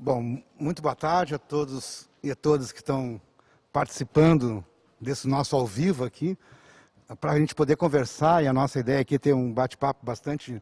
Bom, muito boa tarde a todos e a todas que estão participando desse nosso ao vivo aqui, para a gente poder conversar, e a nossa ideia aqui é ter um bate-papo bastante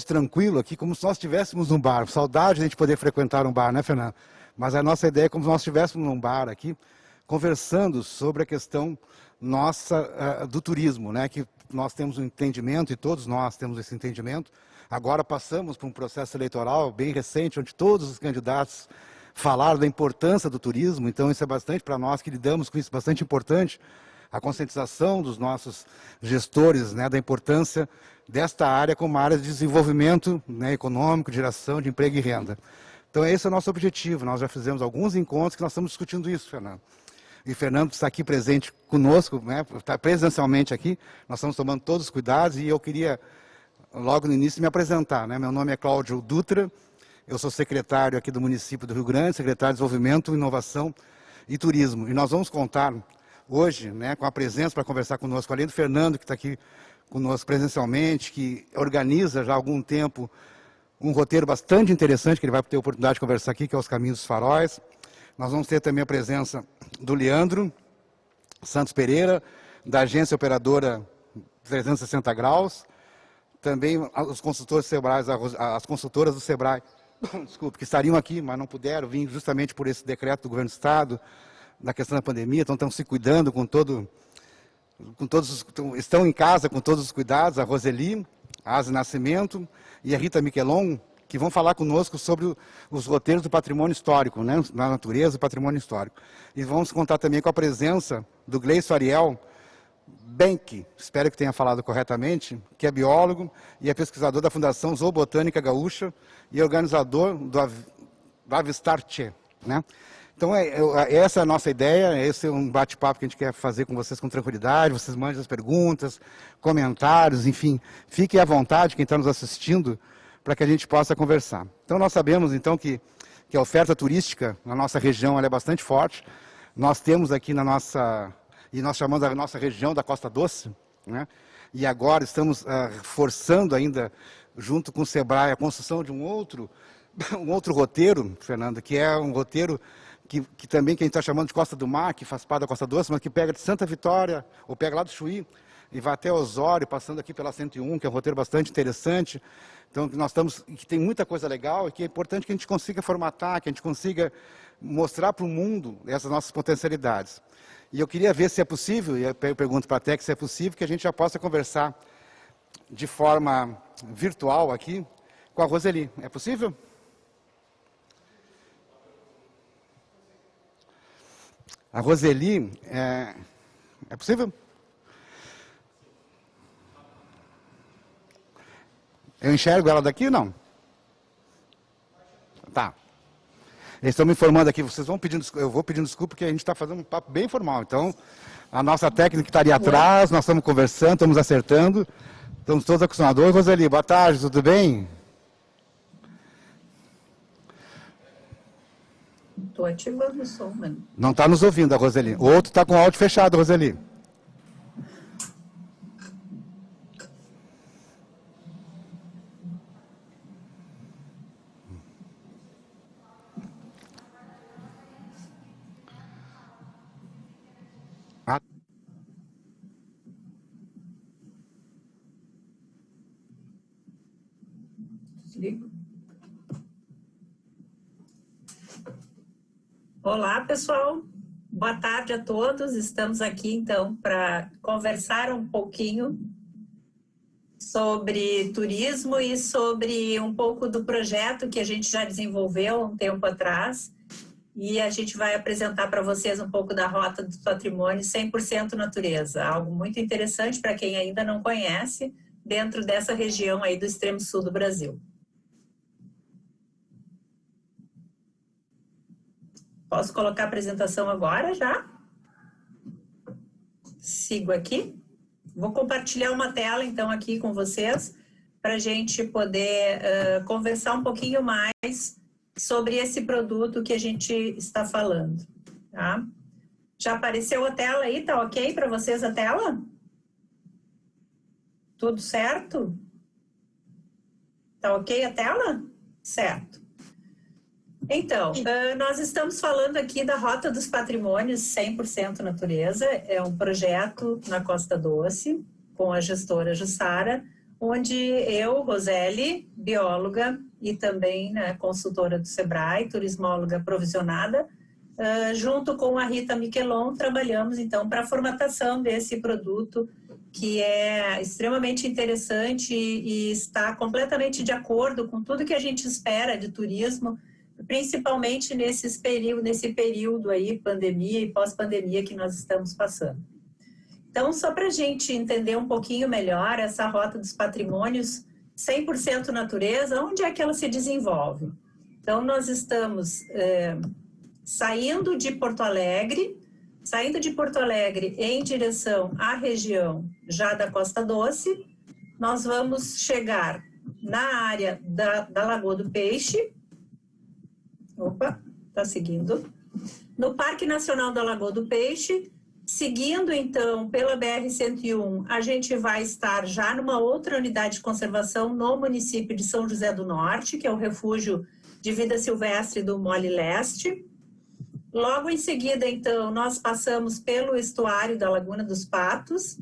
tranquilo aqui, como se nós estivéssemos num bar. Saudade de a gente poder frequentar um bar, né, Fernando? Mas a nossa ideia é como se nós estivéssemos num bar aqui, conversando sobre a questão nossa do turismo, né? Que nós temos um entendimento, e todos nós temos esse entendimento. Agora passamos por um processo eleitoral bem recente, onde todos os candidatos falaram da importância do turismo, então isso é bastante para nós que lidamos com isso, bastante importante, a conscientização dos nossos gestores, né, da importância desta área como área de desenvolvimento, né, econômico, de geração de emprego e renda. Então esse é o nosso objetivo, nós já fizemos alguns encontros que nós estamos discutindo isso, Fernando. E Fernando está aqui presente conosco, né, está presencialmente aqui, nós estamos tomando todos os cuidados e eu queria, logo no início, me apresentar, né? Meu nome é Cláudio Dutra, eu sou secretário aqui do município do Rio Grande, secretário de Desenvolvimento, Inovação e Turismo. E nós vamos contar hoje, né, com a presença para conversar conosco, além do Fernando, que está aqui conosco presencialmente, que organiza já há algum tempo um roteiro bastante interessante, que ele vai ter a oportunidade de conversar aqui, que é Os Caminhos dos Faróis. Nós vamos ter também a presença do Leandro Santos Pereira, da agência operadora 360 Graus, também os consultores Sebrae, as consultoras do Sebrae, desculpe, que estariam aqui, mas não puderam vir justamente por esse decreto do governo do Estado, na questão da pandemia, então estão se cuidando estão em casa com todos os cuidados, a Roseli, a Asa Nascimento e a Rita Miquelon, que vão falar conosco sobre os roteiros do patrimônio histórico, né, na natureza do patrimônio histórico. E vamos contar também com a presença do Gleison Ariel Benck, espero que tenha falado corretamente, que é biólogo e é pesquisador da Fundação Zoobotânica Gaúcha e organizador do Avistar Che, né? Então, essa é a nossa ideia, esse é um bate-papo que a gente quer fazer com vocês com tranquilidade, vocês mandem as perguntas, comentários, enfim, fiquem à vontade, quem está nos assistindo, para que a gente possa conversar. Então, nós sabemos, então, que a oferta turística na nossa região ela é bastante forte. Nós temos aqui na nossa, e nós chamamos a nossa região da Costa Doce, né? E agora estamos forçando ainda, junto com o Sebrae, a construção de um outro roteiro, Fernando, que é um roteiro que também que a gente está chamando de Costa do Mar, que faz parte da Costa Doce, mas que pega de Santa Vitória, ou pega lá do Chuí, e vai até Osório, passando aqui pela 101, que é um roteiro bastante interessante. Então, nós estamos, que tem muita coisa legal, e que é importante que a gente consiga formatar, que a gente consiga mostrar para o mundo essas nossas potencialidades. E eu queria ver se é possível, e eu pergunto para a Tec se é possível, que a gente já possa conversar de forma virtual aqui com a Roseli. É possível? A Roseli, é possível? Eu enxergo ela daqui ou não? Tá. Eles estão me informando aqui, vocês vão pedindo, eu vou pedindo desculpa, porque a gente está fazendo um papo bem formal. Então, a nossa técnica está ali atrás, nós estamos conversando, estamos acertando, estamos todos acostumados. Oi, Roseli, boa tarde, tudo bem? Estou ativando o som, mano. Não está nos ouvindo, a Roseli. O outro está com o áudio fechado, Roseli. Olá, pessoal. Boa tarde a todos. Estamos aqui, então, para conversar um pouquinho sobre turismo e sobre um pouco do projeto que a gente já desenvolveu há um tempo atrás. E a gente vai apresentar para vocês um pouco da Rota do Patrimônio 100% Natureza, algo muito interessante para quem ainda não conhece, dentro dessa região aí do extremo sul do Brasil. Posso colocar a apresentação agora já? Sigo aqui. Vou compartilhar uma tela, então, aqui com vocês, para a gente poder conversar um pouquinho mais sobre esse produto que a gente está falando. Tá? Já apareceu a tela aí? Tá ok para vocês a tela? Tudo certo? Tá ok a tela? Certo. Então, nós estamos falando aqui da Rota dos Patrimônios 100% Natureza. É um projeto na Costa Doce, com a gestora Jussara, onde eu, Roseli, bióloga e também, né, consultora do Sebrae, turismóloga provisionada, junto com a Rita Miquelon, trabalhamos então para a formatação desse produto, que é extremamente interessante e está completamente de acordo com tudo que a gente espera de turismo, principalmente nesse período aí, pandemia e pós-pandemia que nós estamos passando. Então, só para a gente entender um pouquinho melhor essa Rota dos Patrimônios 100% Natureza, onde é que ela se desenvolve? Então, nós estamos saindo de Porto Alegre em direção à região já da Costa Doce. Nós vamos chegar na área da Lagoa do Peixe. Opa, está seguindo. No Parque Nacional da Lagoa do Peixe, seguindo então pela BR-101, a gente vai estar já numa outra unidade de conservação no município de São José do Norte, que é o Refúgio de Vida Silvestre do Mole Leste. Logo em seguida, então, nós passamos pelo estuário da Laguna dos Patos,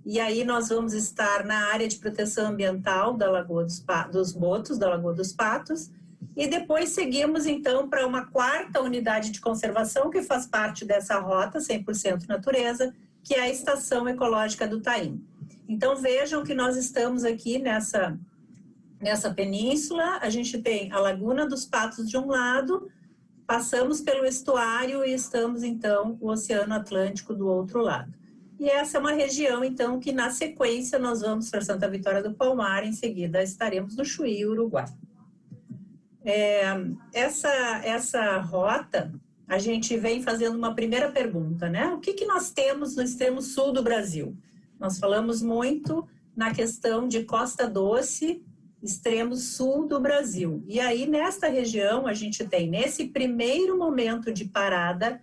e aí nós vamos estar na área de proteção ambiental da Lagoa dos Botos, da Lagoa dos Patos, e depois seguimos, então, para uma quarta unidade de conservação que faz parte dessa rota 100% natureza, que é a Estação Ecológica do Taim. Então, vejam que nós estamos aqui nessa península, a gente tem a Laguna dos Patos de um lado, passamos pelo estuário e estamos, então, o Oceano Atlântico do outro lado. E essa é uma região, então, que na sequência nós vamos para Santa Vitória do Palmar, em seguida estaremos no Chuí, Uruguai. Essa rota, a gente vem fazendo uma primeira pergunta, né? O que nós temos no extremo sul do Brasil? Nós falamos muito na questão de Costa Doce, extremo sul do Brasil. E aí, nesta região, a gente tem, nesse primeiro momento de parada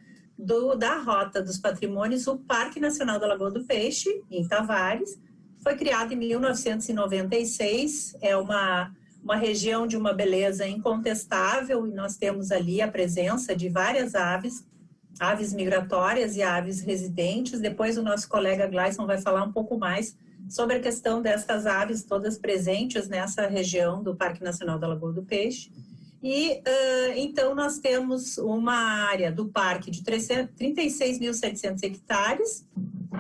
da Rota dos Patrimônios, o Parque Nacional da Lagoa do Peixe, em Tavares. Foi criado em 1996, é uma região de uma beleza incontestável, e nós temos ali a presença de várias aves migratórias e aves residentes. Depois o nosso colega Gleison vai falar um pouco mais sobre a questão destas aves todas presentes nessa região do Parque Nacional da Lagoa do Peixe. E, então, nós temos uma área do parque de 36.700 hectares,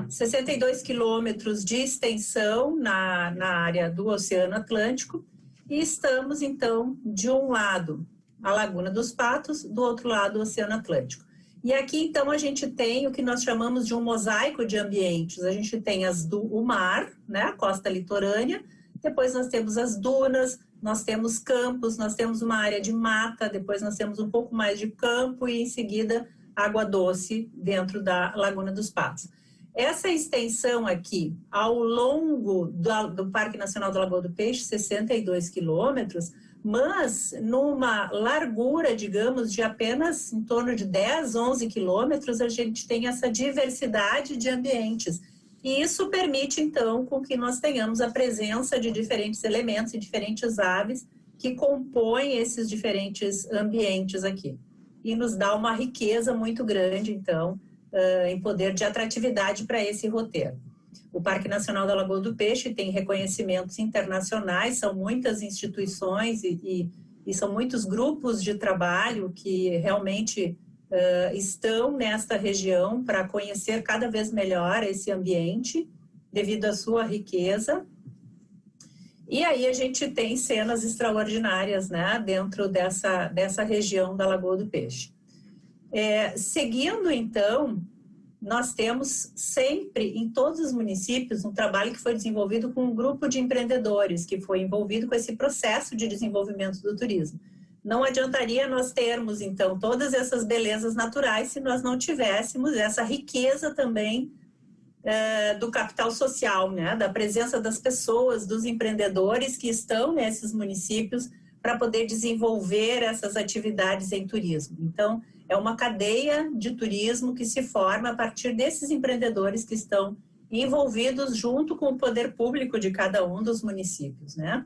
62 quilômetros de extensão na área do Oceano Atlântico, e estamos, então, de um lado, a Laguna dos Patos, do outro lado, o Oceano Atlântico. E aqui, então, a gente tem o que nós chamamos de um mosaico de ambientes. A gente tem o mar, né, a costa litorânea, depois nós temos as dunas, nós temos campos, nós temos uma área de mata, depois nós temos um pouco mais de campo e, em seguida, água doce dentro da Laguna dos Patos. Essa extensão aqui, ao longo do Parque Nacional da Lagoa do Peixe, 62 quilômetros, mas numa largura, digamos, de apenas em torno de 10, 11 quilômetros, a gente tem essa diversidade de ambientes. E isso permite, então, com que nós tenhamos a presença de diferentes elementos e diferentes aves que compõem esses diferentes ambientes aqui. E nos dá uma riqueza muito grande, então, em poder de atratividade para esse roteiro. O Parque Nacional da Lagoa do Peixe tem reconhecimentos internacionais, são muitas instituições e são muitos grupos de trabalho que realmente estão nesta região para conhecer cada vez melhor esse ambiente, devido à sua riqueza. E aí a gente tem cenas extraordinárias, né, dentro dessa região da Lagoa do Peixe. Seguindo, então, nós temos sempre, em todos os municípios, um trabalho que foi desenvolvido com um grupo de empreendedores que foi envolvido com esse processo de desenvolvimento do turismo. Não adiantaria nós termos, então, todas essas belezas naturais se nós não tivéssemos essa riqueza também do capital social, né? Da presença das pessoas, dos empreendedores que estão nesses municípios para poder desenvolver essas atividades em turismo. Então, é uma cadeia de turismo que se forma a partir desses empreendedores que estão envolvidos junto com o poder público de cada um dos municípios, né?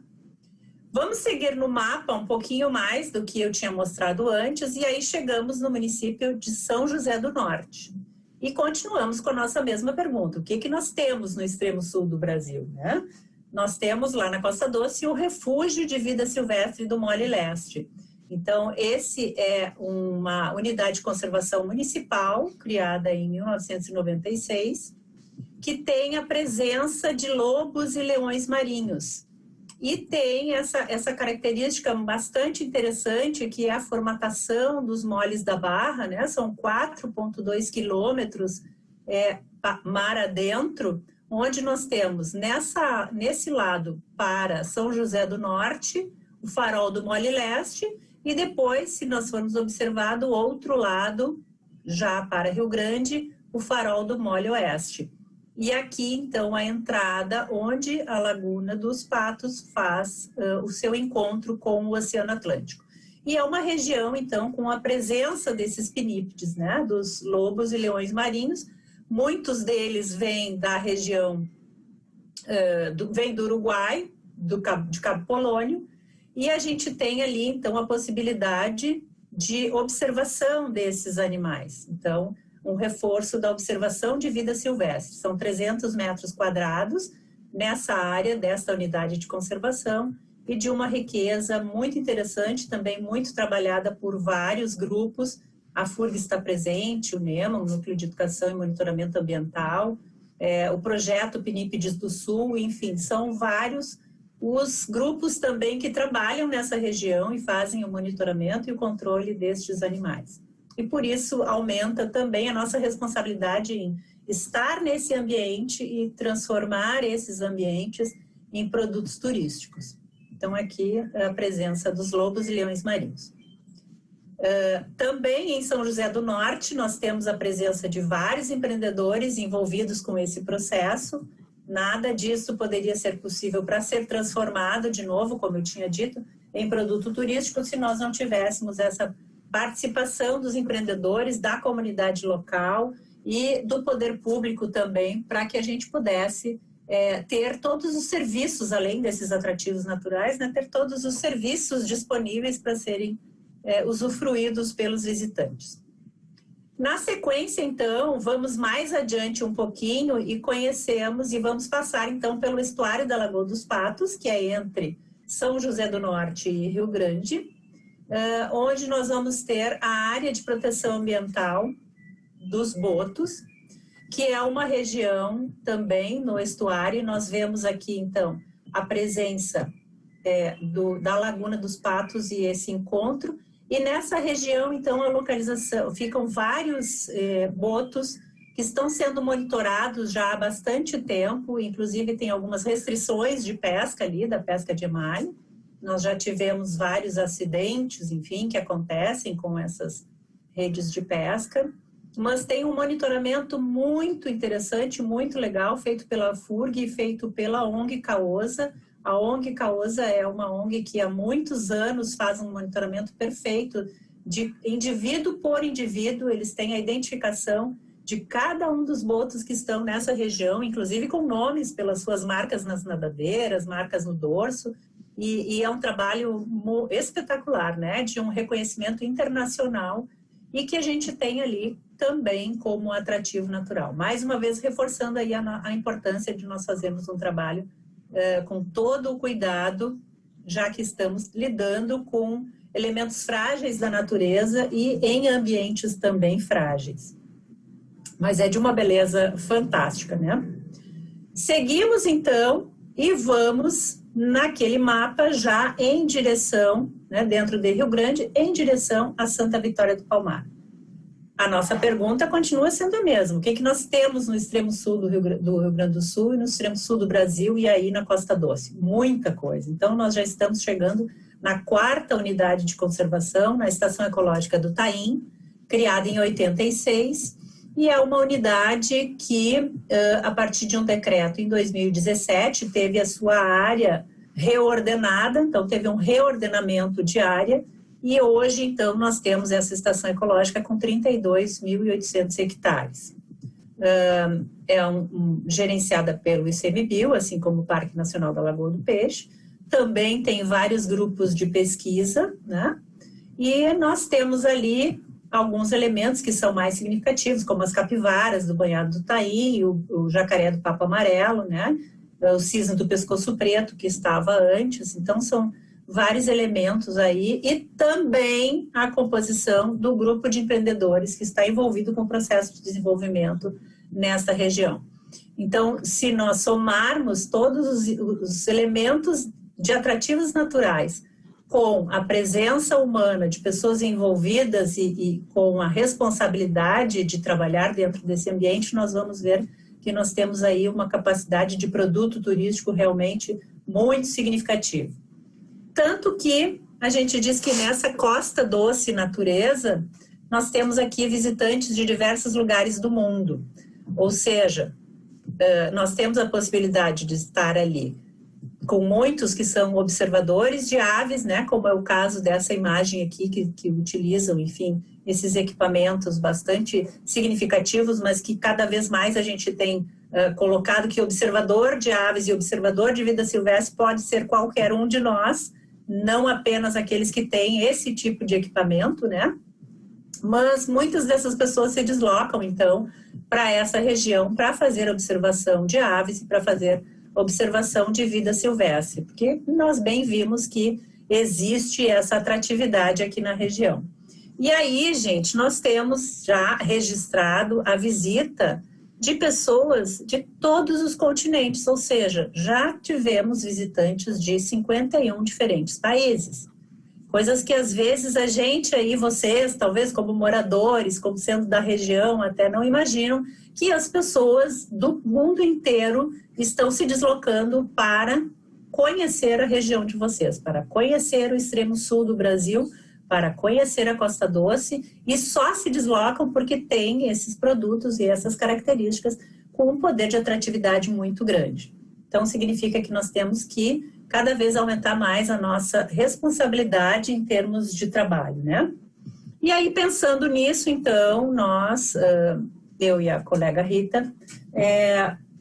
Vamos seguir no mapa um pouquinho mais do que eu tinha mostrado antes, e aí chegamos no município de São José do Norte. E continuamos com a nossa mesma pergunta: o que que nós temos no extremo sul do Brasil, né? Nós temos lá na Costa Doce o Refúgio de Vida Silvestre do Mole Leste. Então, esse é uma unidade de conservação municipal, criada em 1996, que tem a presença de lobos e leões marinhos. E tem essa característica bastante interessante, que é a formatação dos moles da Barra, né? São 4,2 quilômetros mar adentro, onde nós temos nesse lado para São José do Norte, o farol do Mole Leste, e depois, se nós formos observar do outro lado, já para Rio Grande, o farol do Mole Oeste. E aqui, então, a entrada onde a Laguna dos Patos faz o seu encontro com o Oceano Atlântico. E é uma região, então, com a presença desses pinípedes, né, dos lobos e leões marinhos. Muitos deles vêm da região, vêm do Uruguai, de Cabo Polônio, e a gente tem ali, então, a possibilidade de observação desses animais. Então, um reforço da observação de vida silvestre. São 300 metros quadrados nessa área desta unidade de conservação e de uma riqueza muito interessante, também muito trabalhada por vários grupos. A FURG está presente, o NEMA, o Núcleo de Educação e Monitoramento Ambiental, o projeto Pinípedes do Sul, enfim, são vários os grupos também que trabalham nessa região e fazem o monitoramento e o controle destes animais. E por isso aumenta também a nossa responsabilidade em estar nesse ambiente e transformar esses ambientes em produtos turísticos. Então aqui a presença dos lobos e leões marinhos. Também em São José do Norte nós temos a presença de vários empreendedores envolvidos com esse processo. Nada disso poderia ser possível para ser transformado de novo, como eu tinha dito, em produto turístico se nós não tivéssemos essa participação dos empreendedores, da comunidade local e do poder público também, para que a gente pudesse ter todos os serviços, além desses atrativos naturais, né, ter todos os serviços disponíveis para serem usufruídos pelos visitantes. Na sequência, então, vamos mais adiante um pouquinho e conhecemos e vamos passar, então, pelo estuário da Lagoa dos Patos, que é entre São José do Norte e Rio Grande, onde nós vamos ter a área de proteção ambiental dos Botos, que é uma região também no estuário. Nós vemos aqui, então, a presença da Laguna dos Patos e esse encontro. E nessa região, então, a localização, ficam vários botos que estão sendo monitorados já há bastante tempo, inclusive tem algumas restrições de pesca ali, da pesca de emalhe. Nós já tivemos vários acidentes, enfim, que acontecem com essas redes de pesca, mas tem um monitoramento muito interessante, muito legal, feito pela FURG e feito pela ONG Causa. A ONG Causa é uma ONG que há muitos anos faz um monitoramento perfeito de indivíduo por indivíduo. Eles têm a identificação de cada um dos botos que estão nessa região, inclusive com nomes pelas suas marcas nas nadadeiras, marcas no dorso, e é um trabalho espetacular, né, de um reconhecimento internacional e que a gente tem ali também como atrativo natural. Mais uma vez, reforçando aí a importância de nós fazermos um trabalho com todo o cuidado, já que estamos lidando com elementos frágeis da natureza e em ambientes também frágeis. Mas é de uma beleza fantástica, né? Seguimos, então, e vamos naquele mapa já em direção, né, dentro de Rio Grande, em direção a Santa Vitória do Palmar. A nossa pergunta continua sendo a mesma. O que nós temos no extremo sul do Rio Grande do Sul e no extremo sul do Brasil e aí na Costa Doce? Muita coisa. Então, nós já estamos chegando na 4ª unidade de conservação, na Estação Ecológica do Taim, criada em 86, e é uma unidade que, a partir de um decreto em 2017, teve a sua área reordenada, então teve um reordenamento de área. E hoje, então, nós temos essa estação ecológica com 32.800 hectares. Gerenciada pelo ICMBio, assim como o Parque Nacional da Lagoa do Peixe, também tem vários grupos de pesquisa, né? E nós temos ali alguns elementos que são mais significativos, como as capivaras do Banhado do Taí, o jacaré do papo amarelo, né? O cisne do pescoço preto, que estava antes. Então, são vários elementos aí, e também a composição do grupo de empreendedores que está envolvido com o processo de desenvolvimento nesta região. Então, se nós somarmos todos os elementos de atrativos naturais com a presença humana de pessoas envolvidas e com a responsabilidade de trabalhar dentro desse ambiente, nós vamos ver que nós temos aí uma capacidade de produto turístico realmente muito significativo. Tanto que a gente diz que nessa Costa Doce Natureza, nós temos aqui visitantes de diversos lugares do mundo. Ou seja, nós temos a possibilidade de estar ali com muitos que são observadores de aves, né, como é o caso dessa imagem aqui, que utilizam, enfim, esses equipamentos bastante significativos, mas que cada vez mais a gente tem colocado que observador de aves e observador de vida silvestre pode ser qualquer um de nós, não apenas aqueles que têm esse tipo de equipamento, né? Mas muitas dessas pessoas se deslocam, então, para essa região para fazer observação de aves e para fazer observação de vida silvestre, porque nós bem vimos que existe essa atratividade aqui na região. E aí, gente, nós temos já registrado a visita de pessoas de todos os continentes, ou seja, já tivemos visitantes de 51 diferentes países. Coisas que às vezes a gente aí, vocês, talvez como moradores, como sendo da região, até não imaginam que as pessoas do mundo inteiro estão se deslocando para conhecer a região de vocês, para conhecer o extremo sul do Brasil, para conhecer a Costa Doce, e só se deslocam porque tem esses produtos e essas características com um poder de atratividade muito grande. Então, significa que nós temos que cada vez aumentar mais a nossa responsabilidade em termos de trabalho, né? E aí, pensando nisso, então, nós, eu e a colega Rita,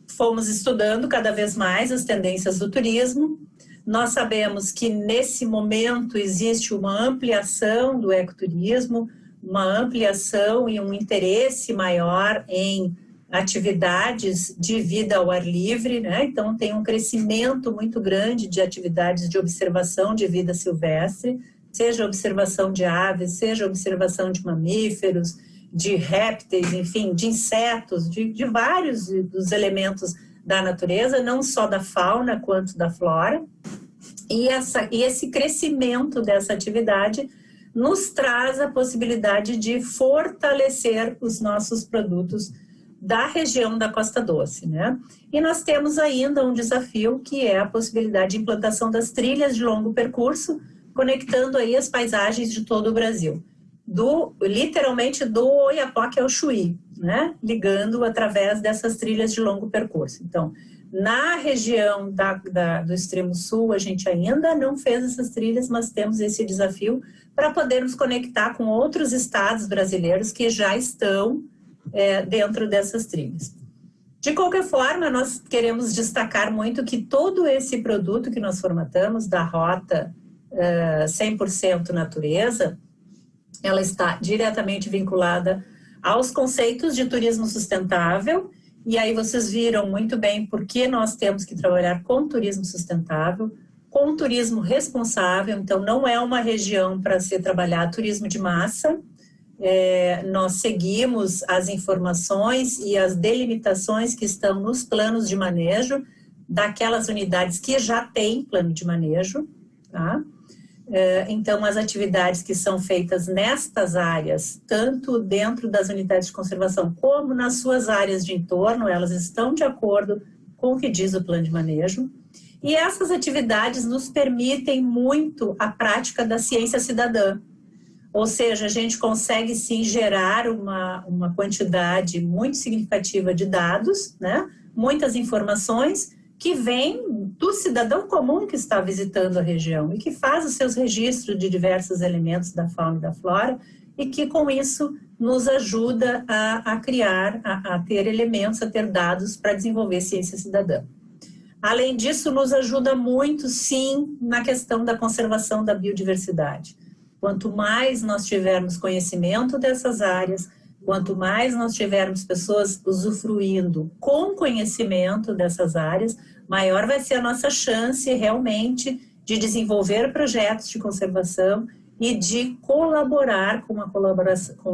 fomos estudando cada vez mais as tendências do turismo. Nós sabemos que nesse momento existe uma ampliação do ecoturismo, uma ampliação e um interesse maior em atividades de vida ao ar livre, né? Então tem um crescimento muito grande de atividades de observação de vida silvestre, seja observação de aves, seja observação de mamíferos, de répteis, enfim, de insetos, de vários dos elementos da natureza, não só da fauna quanto da flora. E esse crescimento dessa atividade nos traz a possibilidade de fortalecer os nossos produtos da região da Costa Doce, né? E nós temos ainda um desafio que é a possibilidade de implantação das trilhas de longo percurso, conectando aí as paisagens de todo o Brasil, literalmente do Oiapoque ao Chuí, né? Ligando através dessas trilhas de longo percurso. Então, na região do extremo sul, a gente ainda não fez essas trilhas, mas temos esse desafio para podermos conectar com outros estados brasileiros que já estão dentro dessas trilhas. De qualquer forma, nós queremos destacar muito que todo esse produto que nós formatamos, da Rota 100% Natureza, ela está diretamente vinculada aos conceitos de turismo sustentável, e aí vocês viram muito bem por que nós temos que trabalhar com turismo sustentável, com turismo responsável. Então não é uma região para se trabalhar turismo de massa. Nós seguimos as informações e as delimitações que estão nos planos de manejo daquelas unidades que já têm plano de manejo, tá? Então, as atividades que são feitas nestas áreas, tanto dentro das unidades de conservação como nas suas áreas de entorno, elas estão de acordo com o que diz o plano de manejo. E essas atividades nos permitem muito a prática da ciência cidadã. Ou seja, a gente consegue sim gerar uma quantidade muito significativa de dados, né? Muitas informações que vêm do cidadão comum que está visitando a região e que faz os seus registros de diversos elementos da fauna e da flora e que com isso nos ajuda a criar, a ter elementos, a ter dados para desenvolver ciência cidadã. Além disso, nos ajuda muito, sim, na questão da conservação da biodiversidade. Quanto mais nós tivermos conhecimento dessas áreas, quanto mais nós tivermos pessoas usufruindo com conhecimento dessas áreas, maior vai ser a nossa chance realmente de desenvolver projetos de conservação e de colaborar com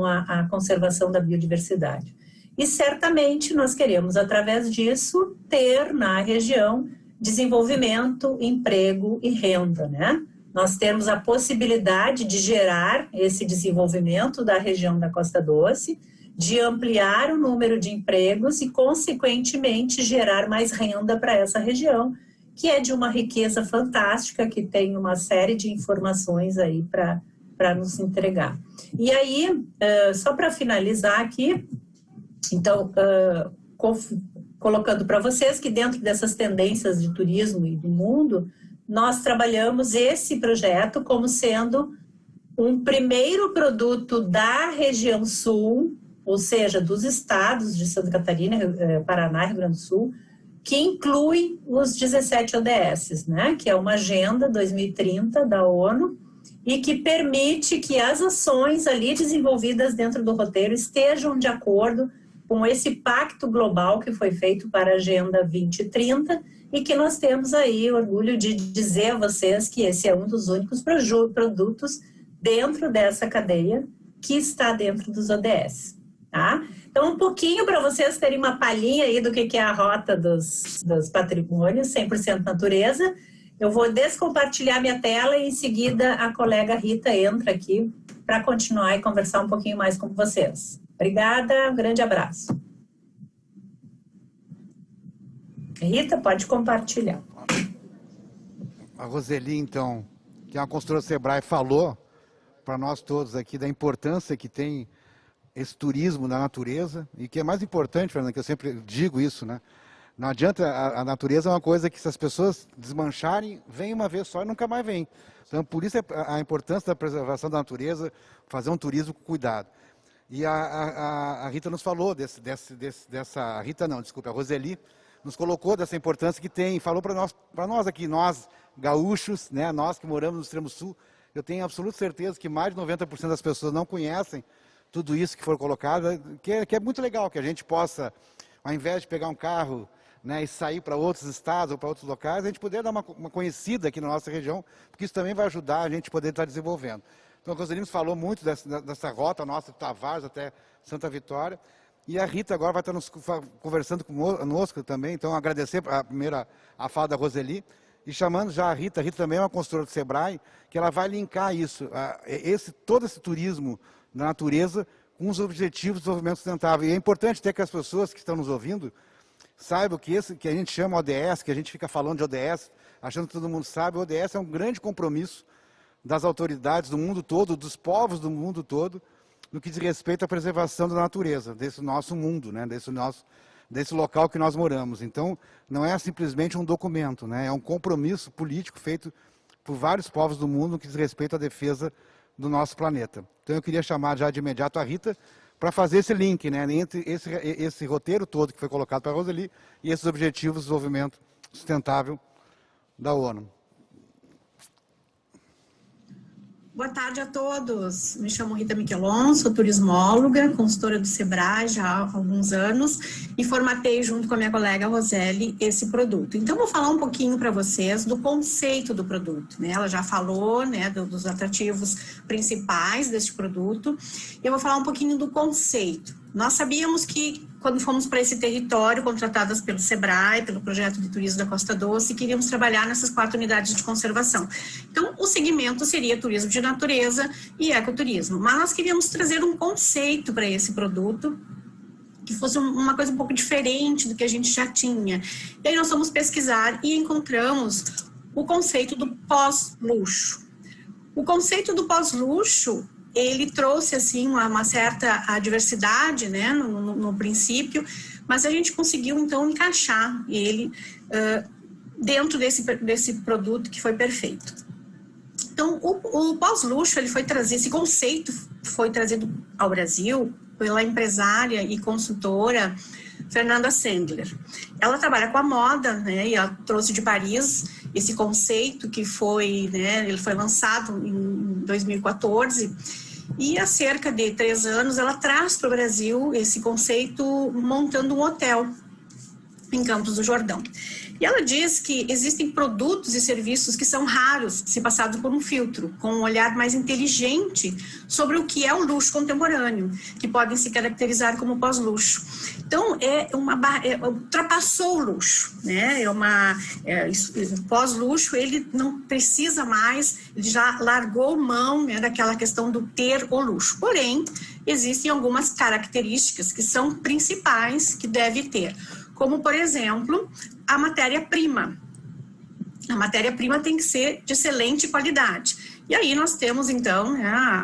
a conservação da biodiversidade. E certamente nós queremos, através disso, ter na região desenvolvimento, emprego e renda, né? Nós temos a possibilidade de gerar esse desenvolvimento da região da Costa Doce, de ampliar o número de empregos e, consequentemente, gerar mais renda para essa região, que é de uma riqueza fantástica, que tem uma série de informações aí para nos entregar. E aí, só para finalizar aqui, então, colocando para vocês que dentro dessas tendências de turismo e do mundo, nós trabalhamos esse projeto como sendo um primeiro produto da região sul, ou seja, dos estados de Santa Catarina, Paraná e Rio Grande do Sul, que inclui os 17 ODS, né? Que é uma agenda 2030 da ONU e que permite que as ações ali desenvolvidas dentro do roteiro estejam de acordo com esse pacto global que foi feito para a Agenda 2030 e que nós temos aí orgulho de dizer a vocês que esse é um dos únicos produtos dentro dessa cadeia que está dentro dos ODS, tá? Então, um pouquinho para vocês terem uma palhinha aí do que é a rota dos patrimônios 100% natureza. Eu vou descompartilhar minha tela e em seguida a colega Rita entra aqui para continuar e conversar um pouquinho mais com vocês. Obrigada, um grande abraço. Rita, pode compartilhar. A Roseli, então, que é uma consultora do Sebrae, falou para nós todos aqui da importância que tem esse turismo da natureza, e que é mais importante, Fernanda, que eu sempre digo isso, né? Não adianta, a natureza é uma coisa que se as pessoas desmancharem, vem uma vez só e nunca mais vem. Então, por isso a importância da preservação da natureza, fazer um turismo com cuidado. E a Rita nos falou a Roseli nos colocou dessa importância que tem, falou para nós aqui, nós gaúchos, né, nós que moramos no extremo sul, eu tenho absoluta certeza que mais de 90% das pessoas não conhecem tudo isso que foi colocado, que é muito legal que a gente possa, ao invés de pegar um carro, né, e sair para outros estados ou para outros locais, a gente poder dar uma conhecida aqui na nossa região, porque isso também vai ajudar a gente poder estar desenvolvendo. Então, a Roseli nos falou muito dessa rota nossa de Tavares até Santa Vitória, e a Rita agora vai estar conversando conosco também, então agradecer a fala da Roseli, e chamando já a Rita também é uma consultora do Sebrae, que ela vai linkar isso, todo esse turismo da natureza com os objetivos de desenvolvimento sustentável. E é importante ter que as pessoas que estão nos ouvindo saibam que que a gente chama ODS, que a gente fica falando de ODS, achando que todo mundo sabe, o ODS é um grande compromisso das autoridades do mundo todo, dos povos do mundo todo, no que diz respeito à preservação da natureza, desse nosso mundo, né, desse local que nós moramos. Então, não é simplesmente um documento, né, é um compromisso político feito por vários povos do mundo no que diz respeito à defesa do nosso planeta. Então, eu queria chamar já de imediato a Rita para fazer esse link, né, entre esse roteiro todo que foi colocado para a Roseli e esses objetivos de desenvolvimento sustentável da ONU. Boa tarde a todos. Me chamo Rita Miquelon, sou turismóloga, consultora do Sebrae já há alguns anos e formatei junto com a minha colega Roseli esse produto. Então, vou falar um pouquinho para vocês do conceito do produto, né? Ela já falou, né, dos atrativos principais deste produto. Eu vou falar um pouquinho do conceito. Nós sabíamos que quando fomos para esse território, contratadas pelo Sebrae, pelo projeto de turismo da Costa Doce, queríamos trabalhar nessas 4 unidades de conservação. Então, o segmento seria turismo de natureza e ecoturismo. Mas nós queríamos trazer um conceito para esse produto, que fosse uma coisa um pouco diferente do que a gente já tinha. E aí nós fomos pesquisar e encontramos o conceito do pós-luxo. O conceito do pós-luxo, ele trouxe, assim, uma certa diversidade, né, no princípio, mas a gente conseguiu, então, encaixar ele dentro desse produto que foi perfeito. Então, o pós-luxo, ele foi trazido, esse conceito foi trazido ao Brasil pela empresária e consultora Fernanda Sendler. Ela trabalha com a moda, né, e ela trouxe de Paris esse conceito que foi, né, ele foi lançado em 2014, e há cerca de 3 anos ela traz para o Brasil esse conceito montando um hotel em Campos do Jordão. E ela diz que existem produtos e serviços que são raros se passados por um filtro, com um olhar mais inteligente sobre o que é o luxo contemporâneo, que podem se caracterizar como pós-luxo. Então, ultrapassou o luxo, né? Pós-luxo, ele não precisa mais, ele já largou mão, né, daquela questão do ter o luxo. Porém, existem algumas características que são principais que deve ter, como, por exemplo, a matéria-prima. A matéria-prima tem que ser de excelente qualidade. E aí nós temos, então,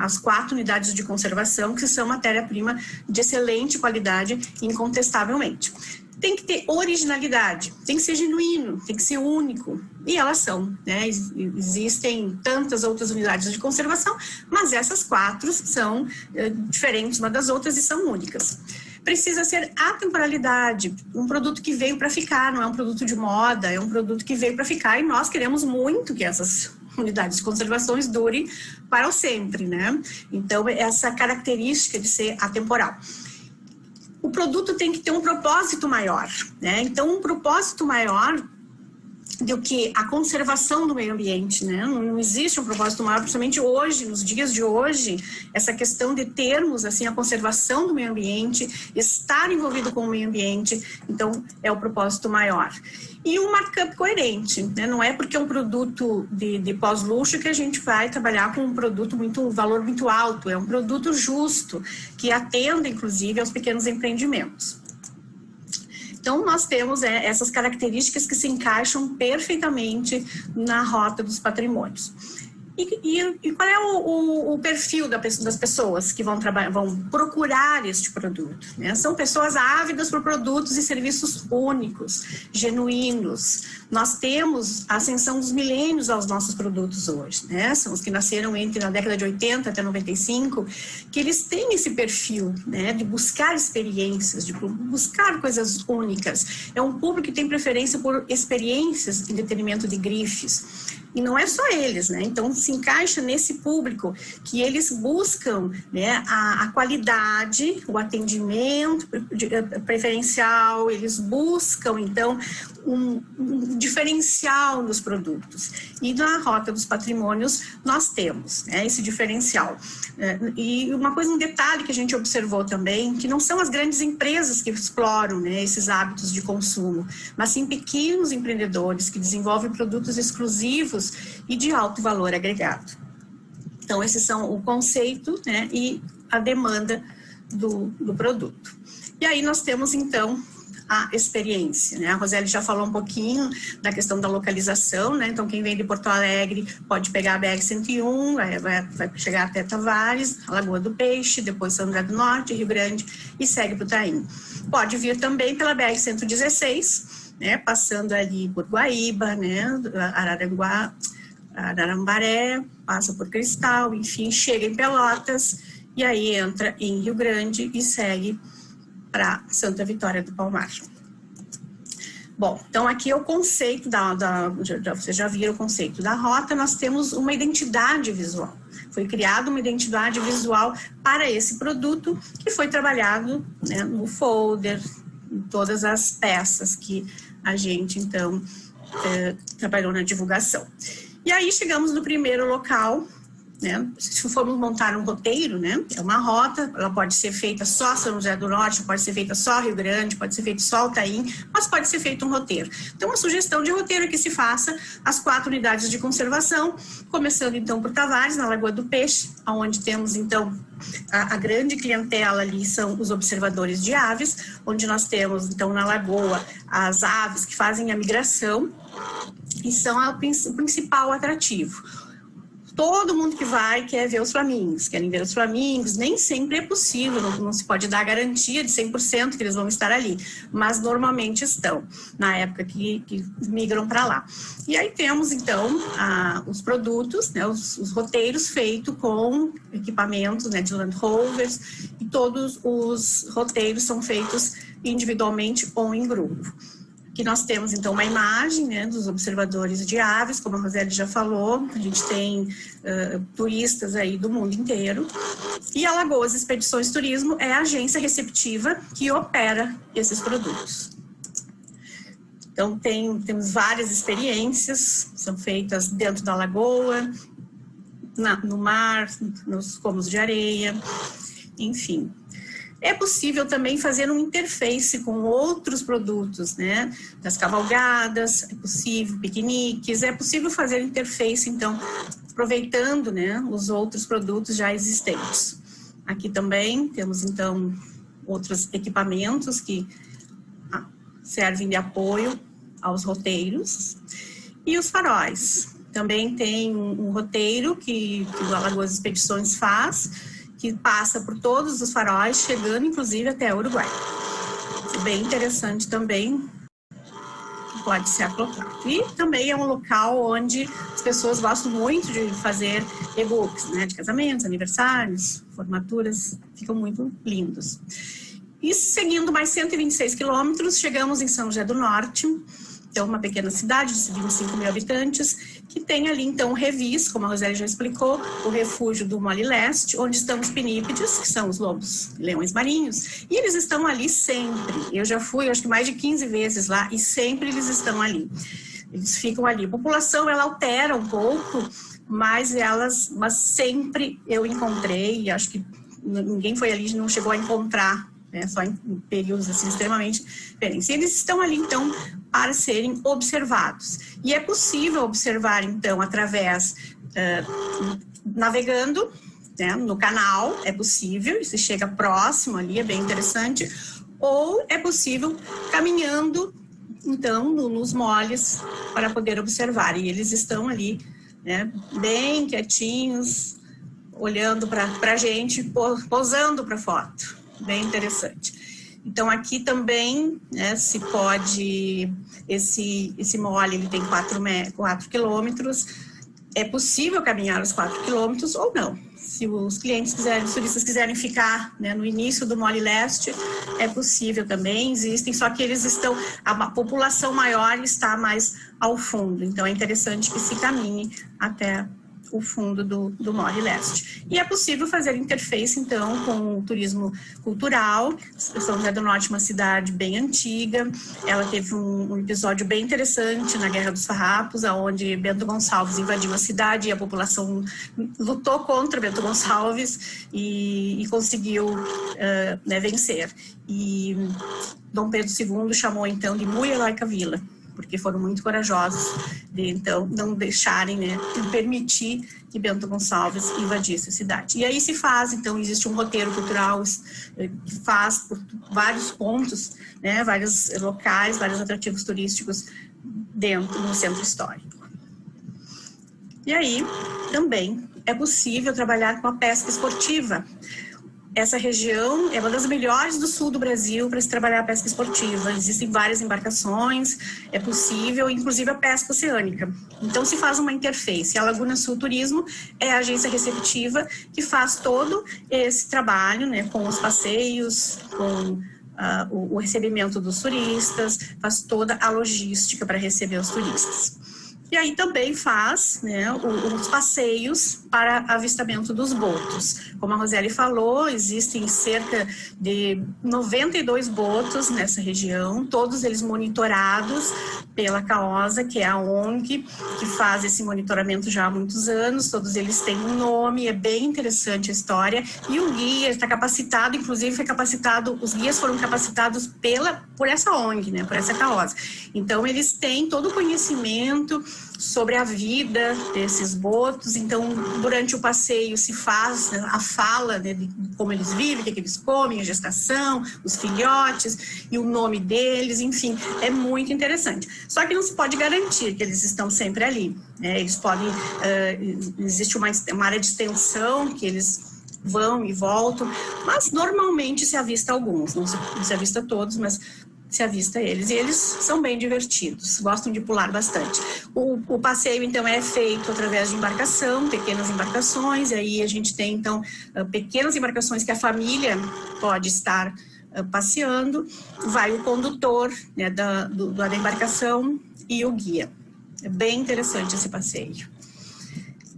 as 4 unidades de conservação, que são matéria-prima de excelente qualidade, incontestavelmente. Tem que ter originalidade, tem que ser genuíno, tem que ser único. E elas são, né? Existem tantas outras unidades de conservação, mas essas 4 são diferentes uma das outras e são únicas. Precisa ser atemporalidade, um produto que veio para ficar, não é um produto de moda, é um produto que veio para ficar, e nós queremos muito que essas unidades de conservação durem para o sempre, né? Então, essa característica de ser atemporal. O produto tem que ter um propósito maior, né? Então, um propósito maior do que a conservação do meio ambiente, né? Não existe um propósito maior, principalmente hoje, nos dias de hoje, essa questão de termos, assim, a conservação do meio ambiente, estar envolvido com o meio ambiente, então, é o propósito maior. E um markup coerente, né? Não é porque é um produto de pós-luxo que a gente vai trabalhar com um valor muito alto, é um produto justo, que atenda, inclusive, aos pequenos empreendimentos. Então, nós temos essas características que se encaixam perfeitamente na rota dos patrimônios. E qual é o perfil das pessoas que vão procurar este produto, né? São pessoas ávidas por produtos e serviços únicos, genuínos. Nós temos a ascensão dos milênios aos nossos produtos hoje, né? São os que nasceram entre a década de 80 até 95, que eles têm esse perfil, né, de buscar experiências, de buscar coisas únicas. É um público que tem preferência por experiências em detrimento de grifes. E não é só eles, né? Então, se encaixa nesse público que eles buscam, né, a qualidade, o atendimento preferencial, eles buscam, então, um diferencial nos produtos. E na Rota dos Patrimônios, nós temos, né, esse diferencial. E um detalhe que a gente observou também, que não são as grandes empresas que exploram, né, esses hábitos de consumo, mas sim pequenos empreendedores que desenvolvem produtos exclusivos e de alto valor agregado. Então, esses são o conceito, né, e a demanda do produto. E aí nós temos, então, a experiência, né? A Roseli já falou um pouquinho da questão da localização, né? Então, quem vem de Porto Alegre pode pegar a BR-101, vai chegar até Tavares, a Lagoa do Peixe, depois São José do Norte, Rio Grande, e segue para o Taim. Pode vir também pela BR-116, né, passando ali por Guaíba, né, Ararambaré, passa por Cristal, enfim, chega em Pelotas e aí entra em Rio Grande e segue para Santa Vitória do Palmar. Bom, então aqui é o conceito vocês já viram o conceito da rota, nós temos uma identidade visual. Foi criada uma identidade visual para esse produto que foi trabalhado, né, no folder, em todas as peças que a gente, então, trabalhou na divulgação. E aí chegamos no primeiro local, né? Se formos montar um roteiro, né? É uma rota, ela pode ser feita só São José do Norte, pode ser feita só Rio Grande, pode ser feita só Altaim, mas pode ser feito um roteiro. Então, uma sugestão de roteiro é que se faça as 4 unidades de conservação, começando então por Tavares, na Lagoa do Peixe, onde temos então a grande clientela ali são os observadores de aves, onde nós temos então na lagoa as aves que fazem a migração e são o principal atrativo. todo mundo que vai quer ver os flamingos, querem ver os flamingos, nem sempre é possível, não se pode dar a garantia de 100% que eles vão estar ali, mas normalmente estão, na época que migram para lá. E aí temos, então, os produtos, né, os roteiros feitos com equipamentos, né, de Land Rovers, e todos os roteiros são feitos individualmente ou em grupo. Aqui nós temos, então, uma imagem, né, dos observadores de aves, como a Roseli já falou, a gente tem turistas aí do mundo inteiro. E a Alagoas Expedições Turismo é a agência receptiva que opera esses produtos. Então, temos várias experiências, são feitas dentro da lagoa, no mar, nos cômodos de areia, enfim. É possível também fazer um interface com outros produtos, né? Das cavalgadas, é possível, piqueniques, é possível fazer interface, então, aproveitando, né, os outros produtos já existentes. Aqui também temos, então, outros equipamentos que servem de apoio aos roteiros. E os faróis. Também tem um roteiro que o Alagoas Expedições faz, que passa por todos os faróis, chegando inclusive até o Uruguai. Bem interessante também, pode ser aclotado. E também é um local onde as pessoas gostam muito de fazer e-books, né, de casamentos, aniversários, formaturas, ficam muito lindos. E seguindo mais 126 quilômetros, chegamos em São José do Norte, então uma pequena cidade de 25 mil habitantes, que tem ali, então, o Revis, como a Roseli já explicou, o refúgio do Mole Leste, onde estão os pinípedes, que são os lobos leões marinhos, e eles estão ali sempre. Eu já fui, acho que mais de 15 vezes lá, e sempre eles estão ali. Eles ficam ali. A população, ela altera um pouco, mas sempre eu encontrei, e acho que ninguém foi ali e não chegou a encontrar, né, só em períodos assim, extremamente diferentes. E eles estão ali, então, para serem observados. E é possível observar, então, através, navegando, né, no canal, é possível, se chega próximo ali, é bem interessante, ou é possível caminhando, então, nos moles, para poder observar. E eles estão ali, né, bem quietinhos, olhando para a gente, posando para foto. Bem interessante. Então, aqui também, né, se pode, esse mole, ele tem 4 quilômetros, é possível caminhar os 4 quilômetros ou não. Se os clientes quiserem, os turistas quiserem ficar, né, no início do Mole Leste, é possível também, existem, só que eles estão, a população maior está mais ao fundo, então é interessante que se caminhe até o fundo do Mole Leste. E é possível fazer interface, então, com o turismo cultural. São José do Norte é uma cidade bem antiga, ela teve um episódio bem interessante na Guerra dos Farrapos, onde Bento Gonçalves invadiu a cidade e a população lutou contra Bento Gonçalves e conseguiu né, vencer. E Dom Pedro II chamou, então, de Muito Heroica Vila, porque foram muito corajosos de, então, não deixarem, né, de permitir que Bento Gonçalves invadisse a cidade. E aí se faz, então, existe um roteiro cultural que faz por vários pontos, né, vários locais, vários atrativos turísticos dentro do centro histórico. E aí, também, é possível trabalhar com a pesca esportiva. Essa região é uma das melhores do sul do Brasil para se trabalhar a pesca esportiva. Existem várias embarcações, é possível, inclusive a pesca oceânica. Então se faz uma interface. A Laguna Sul Turismo é a agência receptiva que faz todo esse trabalho, né, com os passeios, com o recebimento dos turistas, faz toda a logística para receber os turistas. E aí também faz, né, os passeios para avistamento dos botos. Como a Roseli falou, existem cerca de 92 botos nessa região, todos eles monitorados pela CAOSA, que é a ONG que faz esse monitoramento já há muitos anos. Todos eles têm um nome, é bem interessante a história. E o guia está capacitado, inclusive foi capacitado, os guias foram capacitados por essa ONG, né, por essa CAOSA. Então eles têm todo o conhecimento sobre a vida desses botos. Então, durante o passeio se faz, né, a fala, né, de como eles vivem, o que eles comem, a gestação, os filhotes e o nome deles, enfim, é muito interessante. Só que não se pode garantir que eles estão sempre ali, né? Eles podem, existe uma área de extensão que eles vão e voltam, mas normalmente se avista alguns, não se avista todos, mas se avista eles, e eles são bem divertidos, gostam de pular bastante. O passeio, então, é feito através de embarcação, pequenas embarcações, e aí a gente tem, então, pequenas embarcações que a família pode estar passeando, vai o condutor, né, da embarcação e o guia. É bem interessante esse passeio.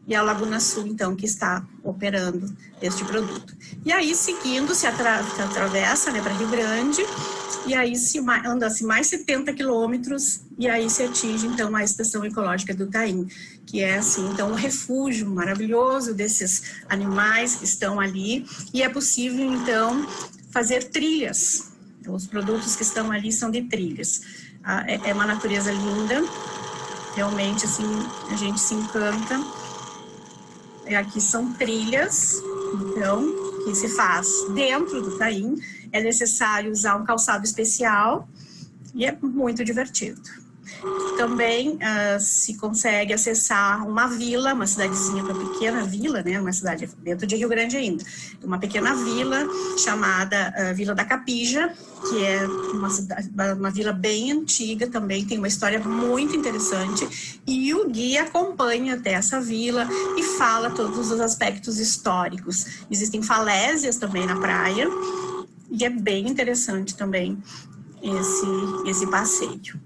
E a Laguna Sul, então, que está operando este produto. E aí, seguindo, se atravessa, né, para Rio Grande, e aí anda-se mais 70 quilômetros, e aí se atinge, então, a Estação Ecológica do Taim, que é, assim, então, um refúgio maravilhoso desses animais que estão ali, e é possível, então, fazer trilhas. Então, os produtos que estão ali são de trilhas. É uma natureza linda, realmente, assim, a gente se encanta. Aqui são trilhas, então, que se faz dentro do Taim. É necessário usar um calçado especial e é muito divertido. Também se consegue acessar uma vila, uma cidadezinha, uma pequena vila, né, uma cidade dentro de Rio Grande ainda, uma pequena vila chamada Vila da Capija, que é uma vila bem antiga também, tem uma história muito interessante, e o guia acompanha até essa vila e fala todos os aspectos históricos. Existem falésias também na praia, e é bem interessante também esse passeio.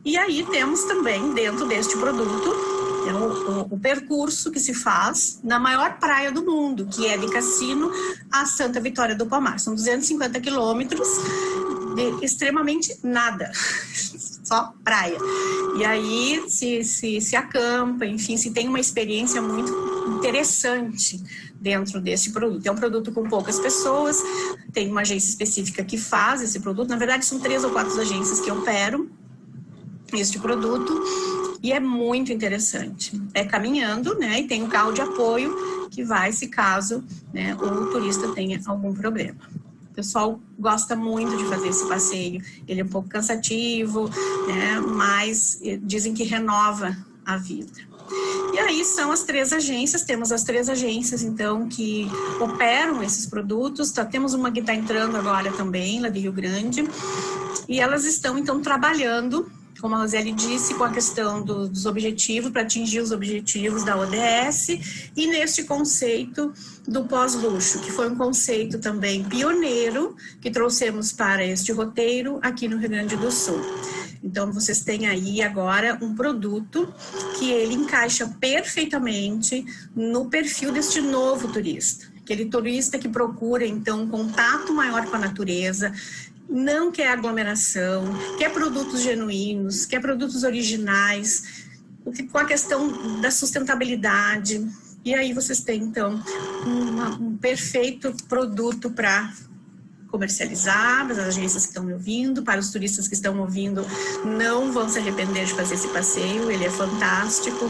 E aí temos também, dentro deste produto, o percurso que se faz na maior praia do mundo, que é de Cassino a Santa Vitória do Palmar. São 250 quilômetros de extremamente nada, só praia. E aí se acampa, enfim, se tem uma experiência muito interessante dentro desse produto. É um produto com poucas pessoas, tem uma agência específica que faz esse produto. Na verdade, são 3 ou 4 agências que operam este produto, e é muito interessante. É caminhando, né, e tem um carro de apoio que vai se caso, né, o turista tenha algum problema. O pessoal gosta muito de fazer esse passeio, ele é um pouco cansativo, né, mas dizem que renova a vida. E aí são as 3 agências, temos as 3 agências, então, que operam esses produtos. Temos uma que está entrando agora também, lá de Rio Grande, e elas estão, então, trabalhando, como a Roseli disse, com a questão dos objetivos, para atingir os objetivos da ODS, e neste conceito do pós-luxo, que foi um conceito também pioneiro, que trouxemos para este roteiro aqui no Rio Grande do Sul. Então, vocês têm aí agora um produto que ele encaixa perfeitamente no perfil deste novo turista. Aquele turista que procura, então, um contato maior com a natureza, não quer aglomeração, quer produtos genuínos, quer produtos originais, com a questão da sustentabilidade. E aí vocês têm, então, um perfeito produto para comercializar, para as agências que estão me ouvindo, para os turistas que estão me ouvindo, não vão se arrepender de fazer esse passeio, ele é fantástico.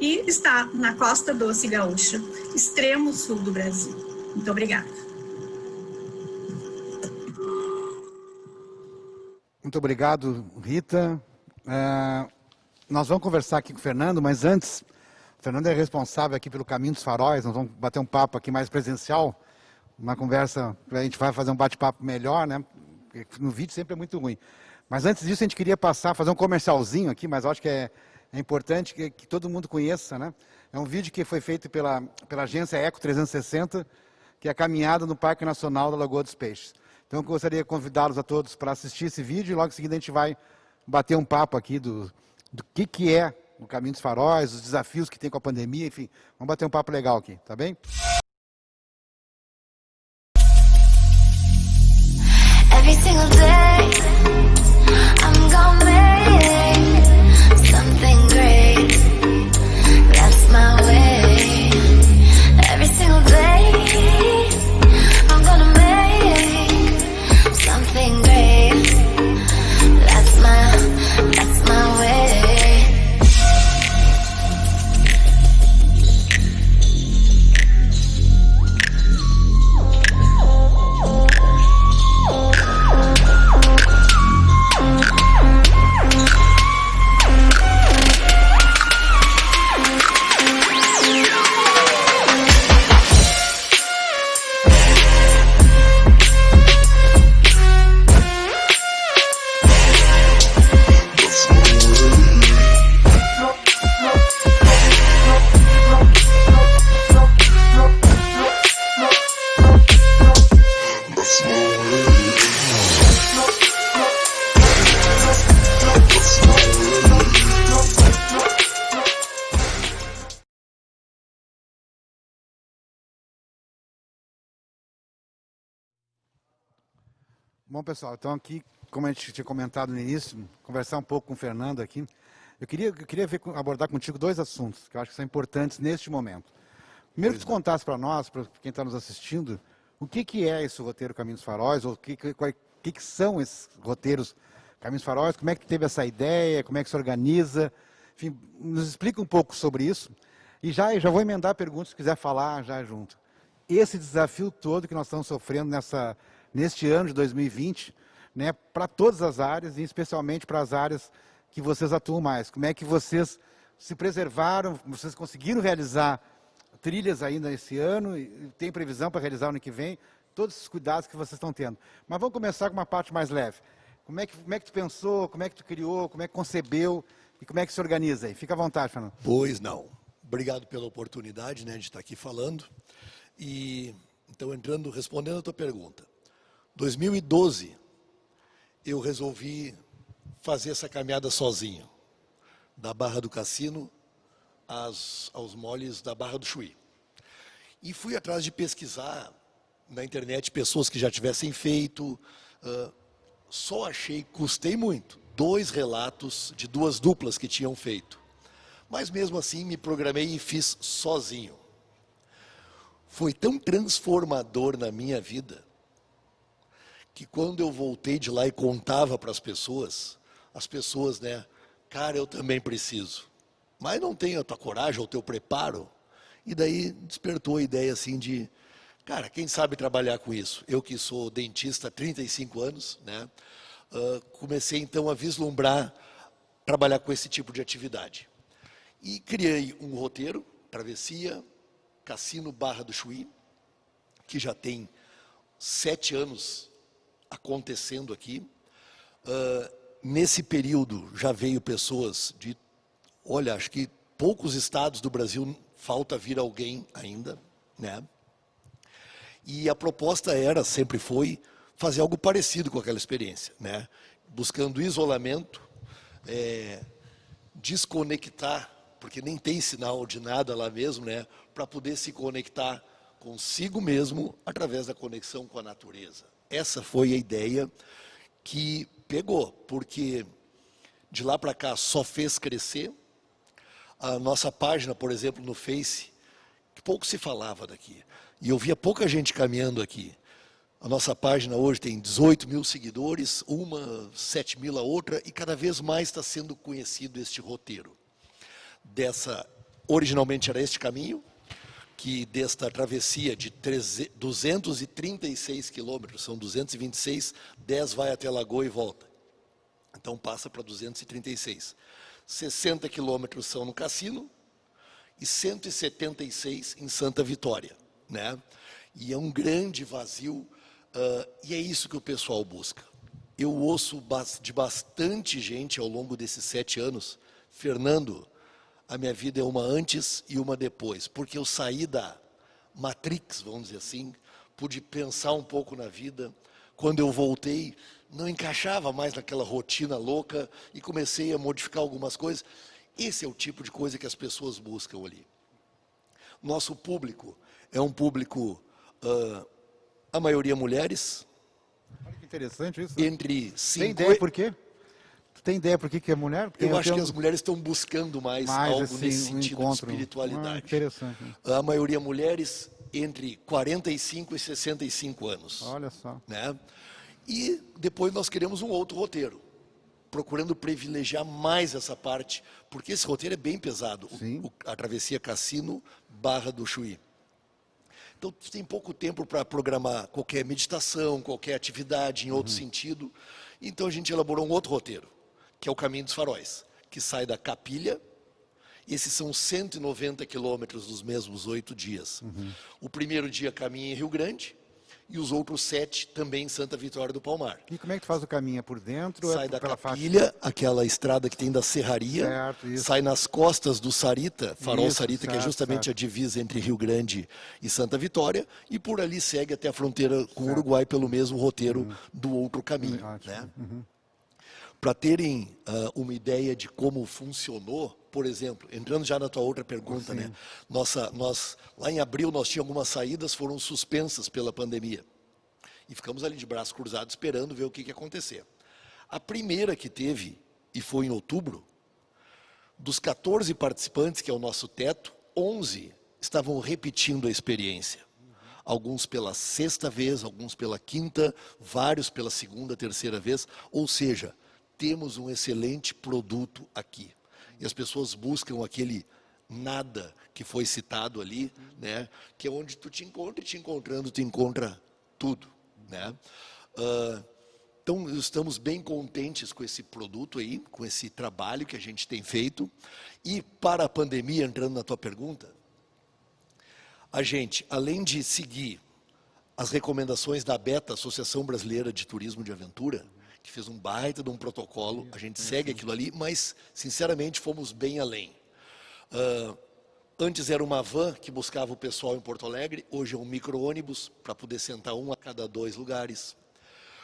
E está na Costa Doce Gaúcha, extremo sul do Brasil. Muito obrigada. Muito obrigado, Rita. Nós vamos conversar aqui com o Fernando, mas antes, o Fernando é responsável aqui pelo Caminho dos Faróis, nós vamos bater um papo aqui mais presencial, uma conversa, a gente vai fazer um bate-papo melhor, né? No vídeo sempre é muito ruim. Mas antes disso, a gente queria fazer um comercialzinho aqui, mas eu acho que é importante que todo mundo conheça, né? É um vídeo que foi feito pela agência Eco 360, que é a caminhada no Parque Nacional da Lagoa dos Peixes. Então, eu gostaria de convidá-los a todos para assistir esse vídeo, e logo em seguida a gente vai bater um papo aqui do que é o Caminho dos Faróis, os desafios que tem com a pandemia, enfim. Vamos bater um papo legal aqui, tá bem? Every single day, I'm gonna make something great. That's my way. Every single day, I'm gonna make something great. That's my way. Bom, pessoal, então aqui, como a gente tinha comentado no início, conversar um pouco com o Fernando aqui, eu queria abordar contigo 2 assuntos que eu acho que são importantes neste momento. Primeiro, que tu contasse para nós, para quem está nos assistindo, o que é esse roteiro Caminhos Faróis, ou o que são esses roteiros Caminhos Faróis, como é que tu teve essa ideia, como é que se organiza, enfim, nos explica um pouco sobre isso. E já vou emendar perguntas, se quiser falar já junto. Esse desafio todo que nós estamos sofrendo neste ano de 2020, né, para todas as áreas, e especialmente para as áreas que vocês atuam mais. Como é que vocês se preservaram, vocês conseguiram realizar trilhas ainda esse ano, e tem previsão para realizar ano que vem, todos esses cuidados que vocês estão tendo. Mas vamos começar com uma parte mais leve. Como é que tu pensou, como é que tu criou, como é que concebeu e como é que se organiza aí? Fica à vontade, Fernando. Pois não. Obrigado pela oportunidade, né, de estar aqui falando. E então, respondendo a tua pergunta. 2012, eu resolvi fazer essa caminhada sozinho, da Barra do Cassino aos moles da Barra do Chuí. E fui atrás de pesquisar na internet pessoas que já tivessem feito. Só custei muito, 2 relatos de 2 duplas que tinham feito. Mas mesmo assim me programei e fiz sozinho. Foi tão transformador na minha vida, que quando eu voltei de lá e contava para as pessoas, né, cara, eu também preciso. Mas não tenho a tua coragem ou o teu preparo. E daí despertou a ideia assim de, cara, quem sabe trabalhar com isso? Eu que sou dentista há 35 anos, né, comecei então a vislumbrar trabalhar com esse tipo de atividade. E criei um roteiro, travessia, Cassino Barra do Chuí, que já tem 7 anos acontecendo aqui. Nesse período já veio pessoas de, olha, acho que poucos estados do Brasil, falta vir alguém ainda, né? E a proposta sempre foi, fazer algo parecido com aquela experiência, né? Buscando isolamento, desconectar, porque nem tem sinal de nada lá mesmo, né? Para poder se conectar consigo mesmo através da conexão com a natureza. Essa foi a ideia que pegou, porque de lá para cá só fez crescer. A nossa página, por exemplo, no Face, que pouco se falava daqui, e eu via pouca gente caminhando aqui. A nossa página hoje tem 18 mil seguidores, 7 mil a outra, e cada vez mais está sendo conhecido este roteiro. Originalmente era este caminho, que desta travessia de 236 quilômetros, são 226, 10 vai até Lagoa e volta. Então passa para 236. 60 quilômetros são no Cassino e 176 em Santa Vitória, né? E é um grande vazio, e é isso que o pessoal busca. Eu ouço de bastante gente ao longo desses 7 anos, Fernando, a minha vida é uma antes e uma depois, porque eu saí da Matrix, vamos dizer assim, pude pensar um pouco na vida. Quando eu voltei, não encaixava mais naquela rotina louca e comecei a modificar algumas coisas. Esse é o tipo de coisa que as pessoas buscam ali. Nosso público é um público, a maioria mulheres. Olha que interessante isso. Né? Entre 5 Tem ideia por quê? Tu tem ideia por que é mulher? Porque eu acho que as mulheres estão buscando mais algo assim, nesse sentido de espiritualidade. Interessante. A maioria mulheres entre 45 e 65 anos. Olha só. Né? E depois nós queremos um outro roteiro, procurando privilegiar mais essa parte, porque esse roteiro é bem pesado, a travessia Cassino Barra do Chuí. Então tem pouco tempo para programar qualquer meditação, qualquer atividade em outro sentido. Então a gente elaborou um outro roteiro, que é o Caminho dos Faróis, que sai da Capilha. Esses são 190 quilômetros dos mesmos 8 dias. O primeiro dia caminha em Rio Grande e os outros 7 também em Santa Vitória do Palmar. E como é que tu faz o caminho? Por dentro? Sai ou da pela Capilha, faixa? aquela estrada que tem da Serraria, Certo, isso. sai nas costas do Sarita, Farol Isso, Sarita, que é certo, justamente certo. a divisa entre Rio Grande e Santa Vitória, e por ali segue até a fronteira com o Uruguai pelo mesmo roteiro do outro caminho. Ótimo. Né? Para terem uma ideia de como funcionou, por exemplo, entrando já na tua outra pergunta, né? Nós, lá em abril, nós tínhamos algumas saídas, foram suspensas pela pandemia. E ficamos ali de braços cruzados esperando ver o que ia acontecer. A primeira que teve, e foi em outubro, dos 14 participantes, que é o nosso teto, 11 estavam repetindo a experiência. Alguns pela sexta vez, alguns pela quinta, vários pela segunda, terceira vez. Ou seja, temos um excelente produto aqui. E as pessoas buscam aquele nada que foi citado ali, né? Que é onde tu te encontra, e te encontrando, tu encontra tudo, né? Então, estamos bem contentes com esse produto aí, com esse trabalho que a gente tem feito. E para a pandemia, entrando na tua pergunta, a gente, além de seguir as recomendações da ABETA, Associação Brasileira de Turismo de Aventura, que fez um baita de um protocolo, a gente segue aquilo ali, mas, sinceramente, fomos bem além. Antes era uma van que buscava o pessoal em Porto Alegre, hoje é um micro-ônibus para poder sentar um a cada 2 lugares.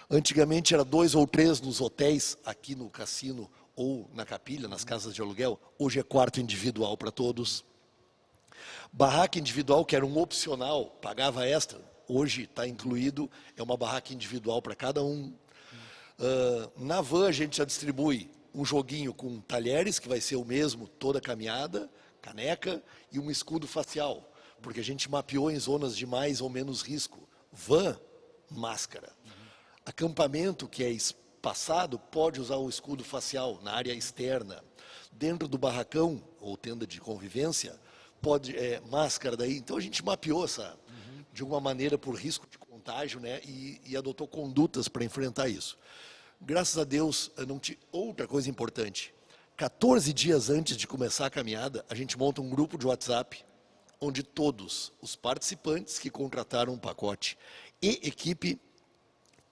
Antigamente era 2 ou 3 nos hotéis, aqui no cassino ou na capilha, nas casas de aluguel, hoje é quarto individual para todos. Barraca individual, que era um opcional, pagava extra, hoje está incluído, é uma barraca individual para cada um. Na van a gente já distribui um joguinho com talheres, que vai ser o mesmo toda a caminhada, caneca, e um escudo facial, porque a gente mapeou em zonas de mais ou menos risco. Van, máscara. Acampamento, que é espaçado, pode usar o escudo facial na área externa. Dentro do barracão, ou tenda de convivência, pode máscara daí. Então a gente mapeou essa, de alguma maneira, por risco de contágio, né, e adotou condutas para enfrentar isso. Graças a Deus, outra coisa importante, 14 dias antes de começar a caminhada, a gente monta um grupo de WhatsApp, onde todos os participantes que contrataram um pacote e equipe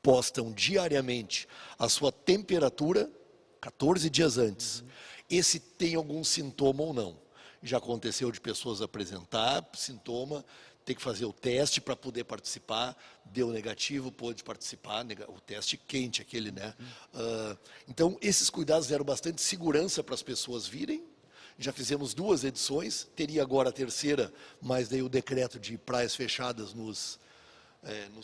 postam diariamente a sua temperatura, 14 dias antes, e se tem algum sintoma ou não. Já aconteceu de pessoas apresentar sintoma, ter que fazer o teste para poder participar, deu negativo, pôde participar, o teste quente aquele, né? Então, esses cuidados deram bastante segurança para as pessoas virem. Já fizemos 2 edições, teria agora a terceira, mas daí o decreto de praias fechadas nos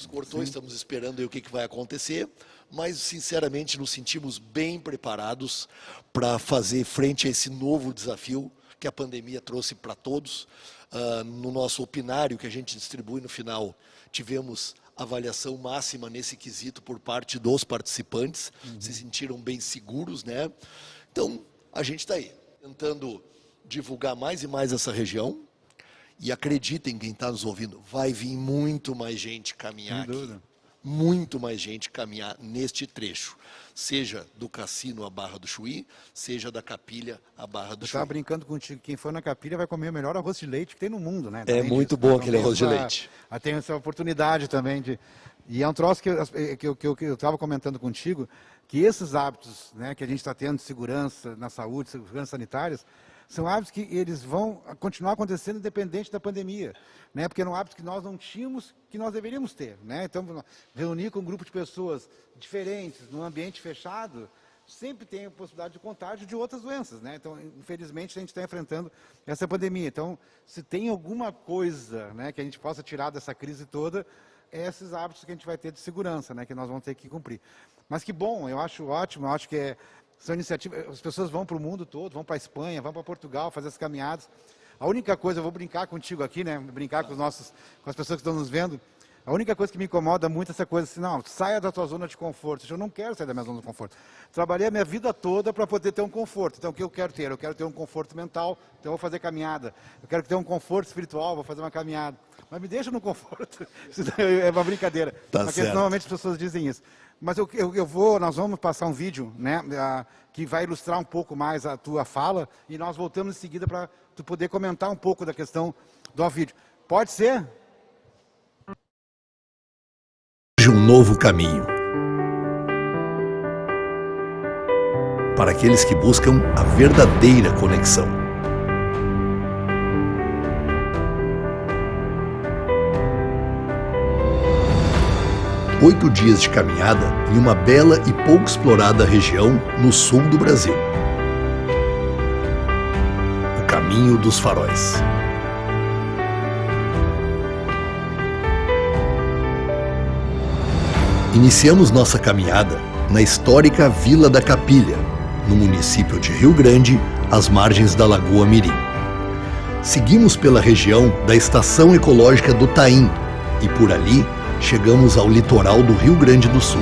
cortou. Sim. Estamos esperando aí o que vai acontecer, mas, sinceramente, nos sentimos bem preparados para fazer frente a esse novo desafio que a pandemia trouxe para todos. No nosso opinário, que a gente distribui no final, tivemos avaliação máxima nesse quesito por parte dos participantes, se sentiram bem seguros, né? Então, a gente está aí, tentando divulgar mais e mais essa região, e acreditem, quem está nos ouvindo, vai vir muito mais gente caminhar aqui. Muito mais gente caminhar neste trecho, seja do cassino à Barra do Chuí, seja da capilha à Barra do Chuí. Eu estava brincando contigo, quem for na capilha vai comer o melhor arroz de leite que tem no mundo, né? É muito bom aquele arroz de leite. Tem essa oportunidade também de... E é um troço que eu estava comentando contigo, que esses hábitos, né, que a gente está tendo de segurança na saúde, segurança sanitárias, são hábitos que eles vão continuar acontecendo independente da pandemia, né? Porque eram hábitos que nós não tínhamos, que nós deveríamos ter, né? Então, reunir com um grupo de pessoas diferentes, num ambiente fechado, sempre tem a possibilidade de contágio de outras doenças, né? Então, infelizmente, a gente está enfrentando essa pandemia. Então, se tem alguma coisa, né, que a gente possa tirar dessa crise toda, é esses hábitos que a gente vai ter de segurança, né, que nós vamos ter que cumprir. Mas que bom, eu acho ótimo, eu acho que são iniciativas, as pessoas vão para o mundo todo, vão para a Espanha, vão para Portugal fazer as caminhadas. A única coisa, eu vou brincar contigo aqui, né, brincar com as pessoas que estão nos vendo, a única coisa que me incomoda muito é essa coisa assim, não, saia da tua zona de conforto. Eu não quero sair da minha zona de conforto. Trabalhei a minha vida toda para poder ter um conforto. Então, o que eu quero ter? Eu quero ter um conforto mental, então eu vou fazer caminhada. Eu quero ter um conforto espiritual, vou fazer uma caminhada. Mas me deixa no conforto. É uma brincadeira. Tá porque certo. Normalmente as pessoas dizem isso. Mas nós vamos passar um vídeo, né, que vai ilustrar um pouco mais a tua fala, e nós voltamos em seguida para tu poder comentar um pouco da questão do vídeo. Pode ser? Um novo caminho para aqueles que buscam a verdadeira conexão. Oito dias de caminhada em uma bela e pouco explorada região no sul do Brasil. O Caminho dos Faróis. Iniciamos nossa caminhada na histórica Vila da Capilha, no município de Rio Grande, às margens da Lagoa Mirim. Seguimos pela região da Estação Ecológica do Taim e por ali chegamos ao litoral do Rio Grande do Sul.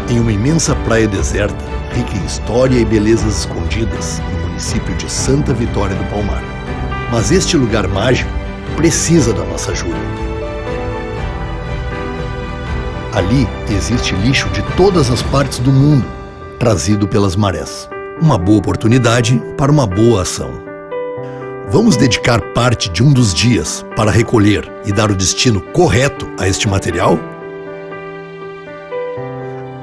Em uma imensa praia deserta, rica em história e belezas escondidas, no município de Santa Vitória do Palmar. Mas este lugar mágico precisa da nossa ajuda. Ali existe lixo de todas as partes do mundo, trazido pelas marés. Uma boa oportunidade para uma boa ação. Vamos dedicar parte de um dos dias para recolher e dar o destino correto a este material?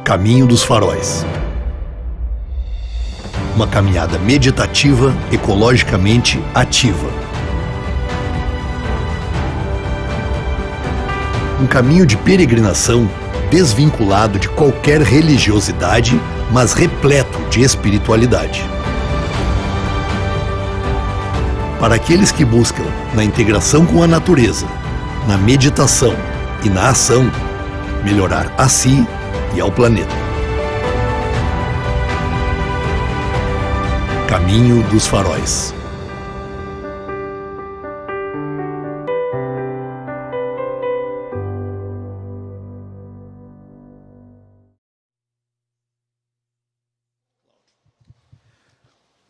Caminho dos Faróis. Uma caminhada meditativa, ecologicamente ativa. Um caminho de peregrinação desvinculado de qualquer religiosidade, mas repleto de espiritualidade. Para aqueles que buscam, na integração com a natureza, na meditação e na ação, melhorar a si e ao planeta. Caminho dos Faróis.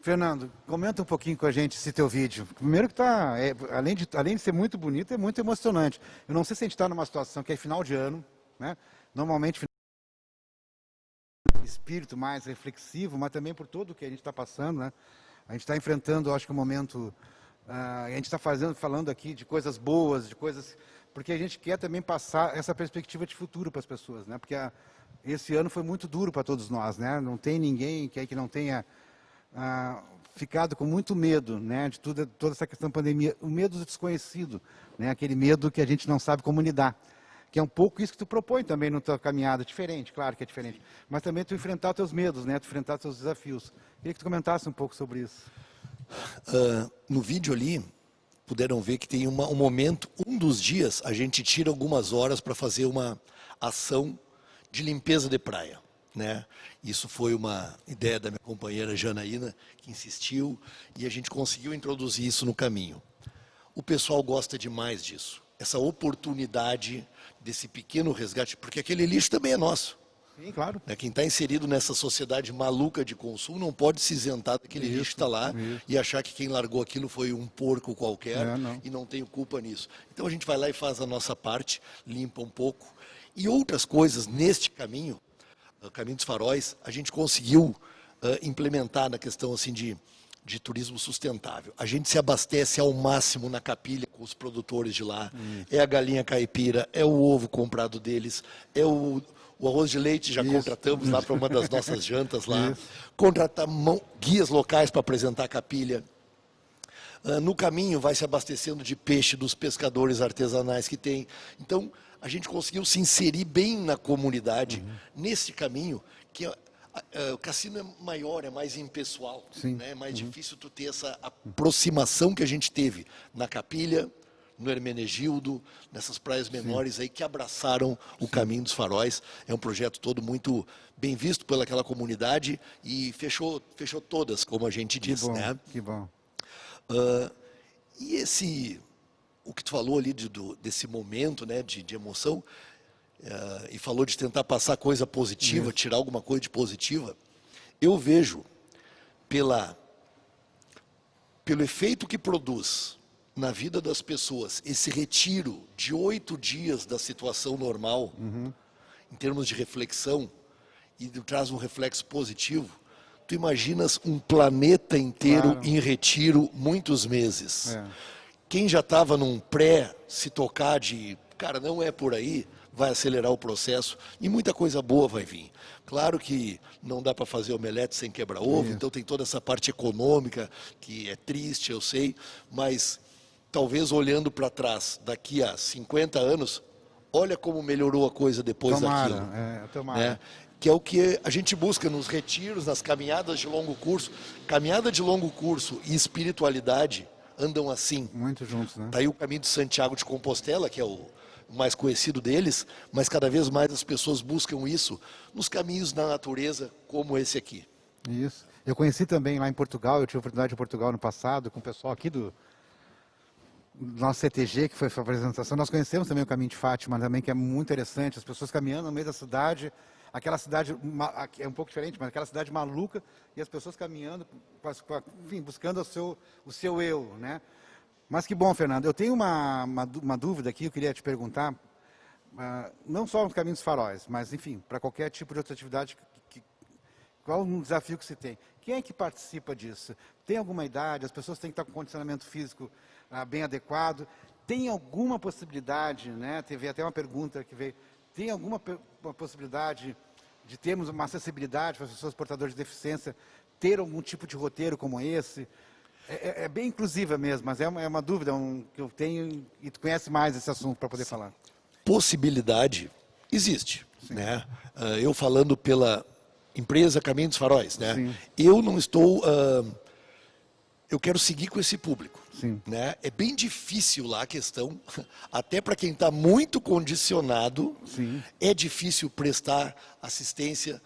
Fernando, comenta um pouquinho com a gente esse teu vídeo. Primeiro que além de ser muito bonito, é muito emocionante. Eu não sei se a gente está numa situação que é final de ano, né? Normalmente espírito mais reflexivo, mas também por tudo que a gente está passando, né? A gente está enfrentando, acho que um momento, a gente está falando aqui de coisas boas, de coisas, porque a gente quer também passar essa perspectiva de futuro para as pessoas, né? Porque esse ano foi muito duro para todos nós, né? Não tem ninguém que não tenha ficado com muito medo, né, de toda essa questão da pandemia, o medo do desconhecido, né, aquele medo que a gente não sabe como lidar, que é um pouco isso que tu propõe também na tua caminhada, diferente, claro que é diferente, mas também tu enfrentar os teus medos, né, tu enfrentar os teus desafios. Queria que tu comentasse um pouco sobre isso. No vídeo ali, puderam ver que tem um momento, um dos dias, a gente tira algumas horas para fazer uma ação de limpeza de praia. Né? Isso foi uma ideia da minha companheira Janaína, que insistiu, e a gente conseguiu introduzir isso no caminho. O pessoal gosta demais disso, essa oportunidade desse pequeno resgate, porque aquele lixo também é nosso. Sim, claro. Né? Quem está inserido nessa sociedade maluca de consumo não pode se isentar daquele lixo que está lá e achar que quem largou aquilo foi um porco qualquer e não tem culpa nisso. Então a gente vai lá e faz a nossa parte, limpa um pouco. E outras coisas neste caminho, o Caminho dos Faróis, a gente conseguiu implementar na questão assim, de turismo sustentável. A gente se abastece ao máximo na Capilha com os produtores de lá. É a galinha caipira, é o ovo comprado deles, é o arroz de leite, já contratamos lá para uma das nossas jantas lá. Contratamos guias locais para apresentar a Capilha. No caminho vai se abastecendo de peixe dos pescadores artesanais que tem. Então, a gente conseguiu se inserir bem na comunidade, nesse caminho, que o cassino é maior, é mais impessoal, né? É mais difícil tu ter essa aproximação que a gente teve na Capilha, no Hermenegildo, nessas praias menores aí que abraçaram o Caminho dos Faróis. É um projeto todo muito bem visto pelaquela comunidade e fechou todas, como a gente diz. Né? Que bom. E o que tu falou ali desse momento, né, de emoção, e falou de tentar passar coisa positiva, tirar alguma coisa de positiva, eu vejo pelo efeito que produz na vida das pessoas esse retiro de 8 dias da situação normal, em termos de reflexão, e traz um reflexo positivo. Tu imaginas um planeta inteiro em retiro muitos meses. Quem já estava num se tocar de, cara, não é por aí, vai acelerar o processo e muita coisa boa vai vir. Claro que não dá para fazer omelete sem quebrar ovo, então tem toda essa parte econômica que é triste, eu sei, mas talvez olhando para trás, daqui a 50 anos, olha como melhorou a coisa depois daquilo. Né? Que é o que a gente busca nos retiros, nas caminhadas de longo curso. Caminhada de longo curso e espiritualidade andam assim. Muito juntos, né? Tá aí o caminho de Santiago de Compostela, que é o mais conhecido deles, mas cada vez mais as pessoas buscam isso nos caminhos da natureza, como esse aqui. Isso. Eu conheci também lá em Portugal, eu tive a oportunidade em Portugal no passado, com o pessoal aqui do nosso CTG, que foi a apresentação. Nós conhecemos também o Caminho de Fátima, também, que é muito interessante, as pessoas caminhando no meio da cidade, aquela cidade, é um pouco diferente, mas aquela cidade maluca, e as pessoas caminhando, enfim, buscando o seu eu, né? Mas que bom, Fernando. Eu tenho uma dúvida aqui, eu queria te perguntar, não só no Caminho dos Faróis, mas, enfim, para qualquer tipo de outra atividade, qual um desafio que se tem? Quem é que participa disso? Tem alguma idade? As pessoas têm que estar com condicionamento físico bem adequado? Tem alguma possibilidade, né? Teve até uma pergunta que veio, tem alguma possibilidade de termos uma acessibilidade para as pessoas portadoras de deficiência, ter algum tipo de roteiro como esse? É bem inclusiva mesmo, mas é uma dúvida que eu tenho, e tu conhece mais esse assunto para poder falar. Possibilidade existe, né? Eu falando pela empresa Caminho dos Faróis, né? Sim. Eu não estou... eu quero seguir com esse público. Sim. Né? É bem difícil lá a questão, até para quem está muito condicionado, Sim. é difícil prestar assistência,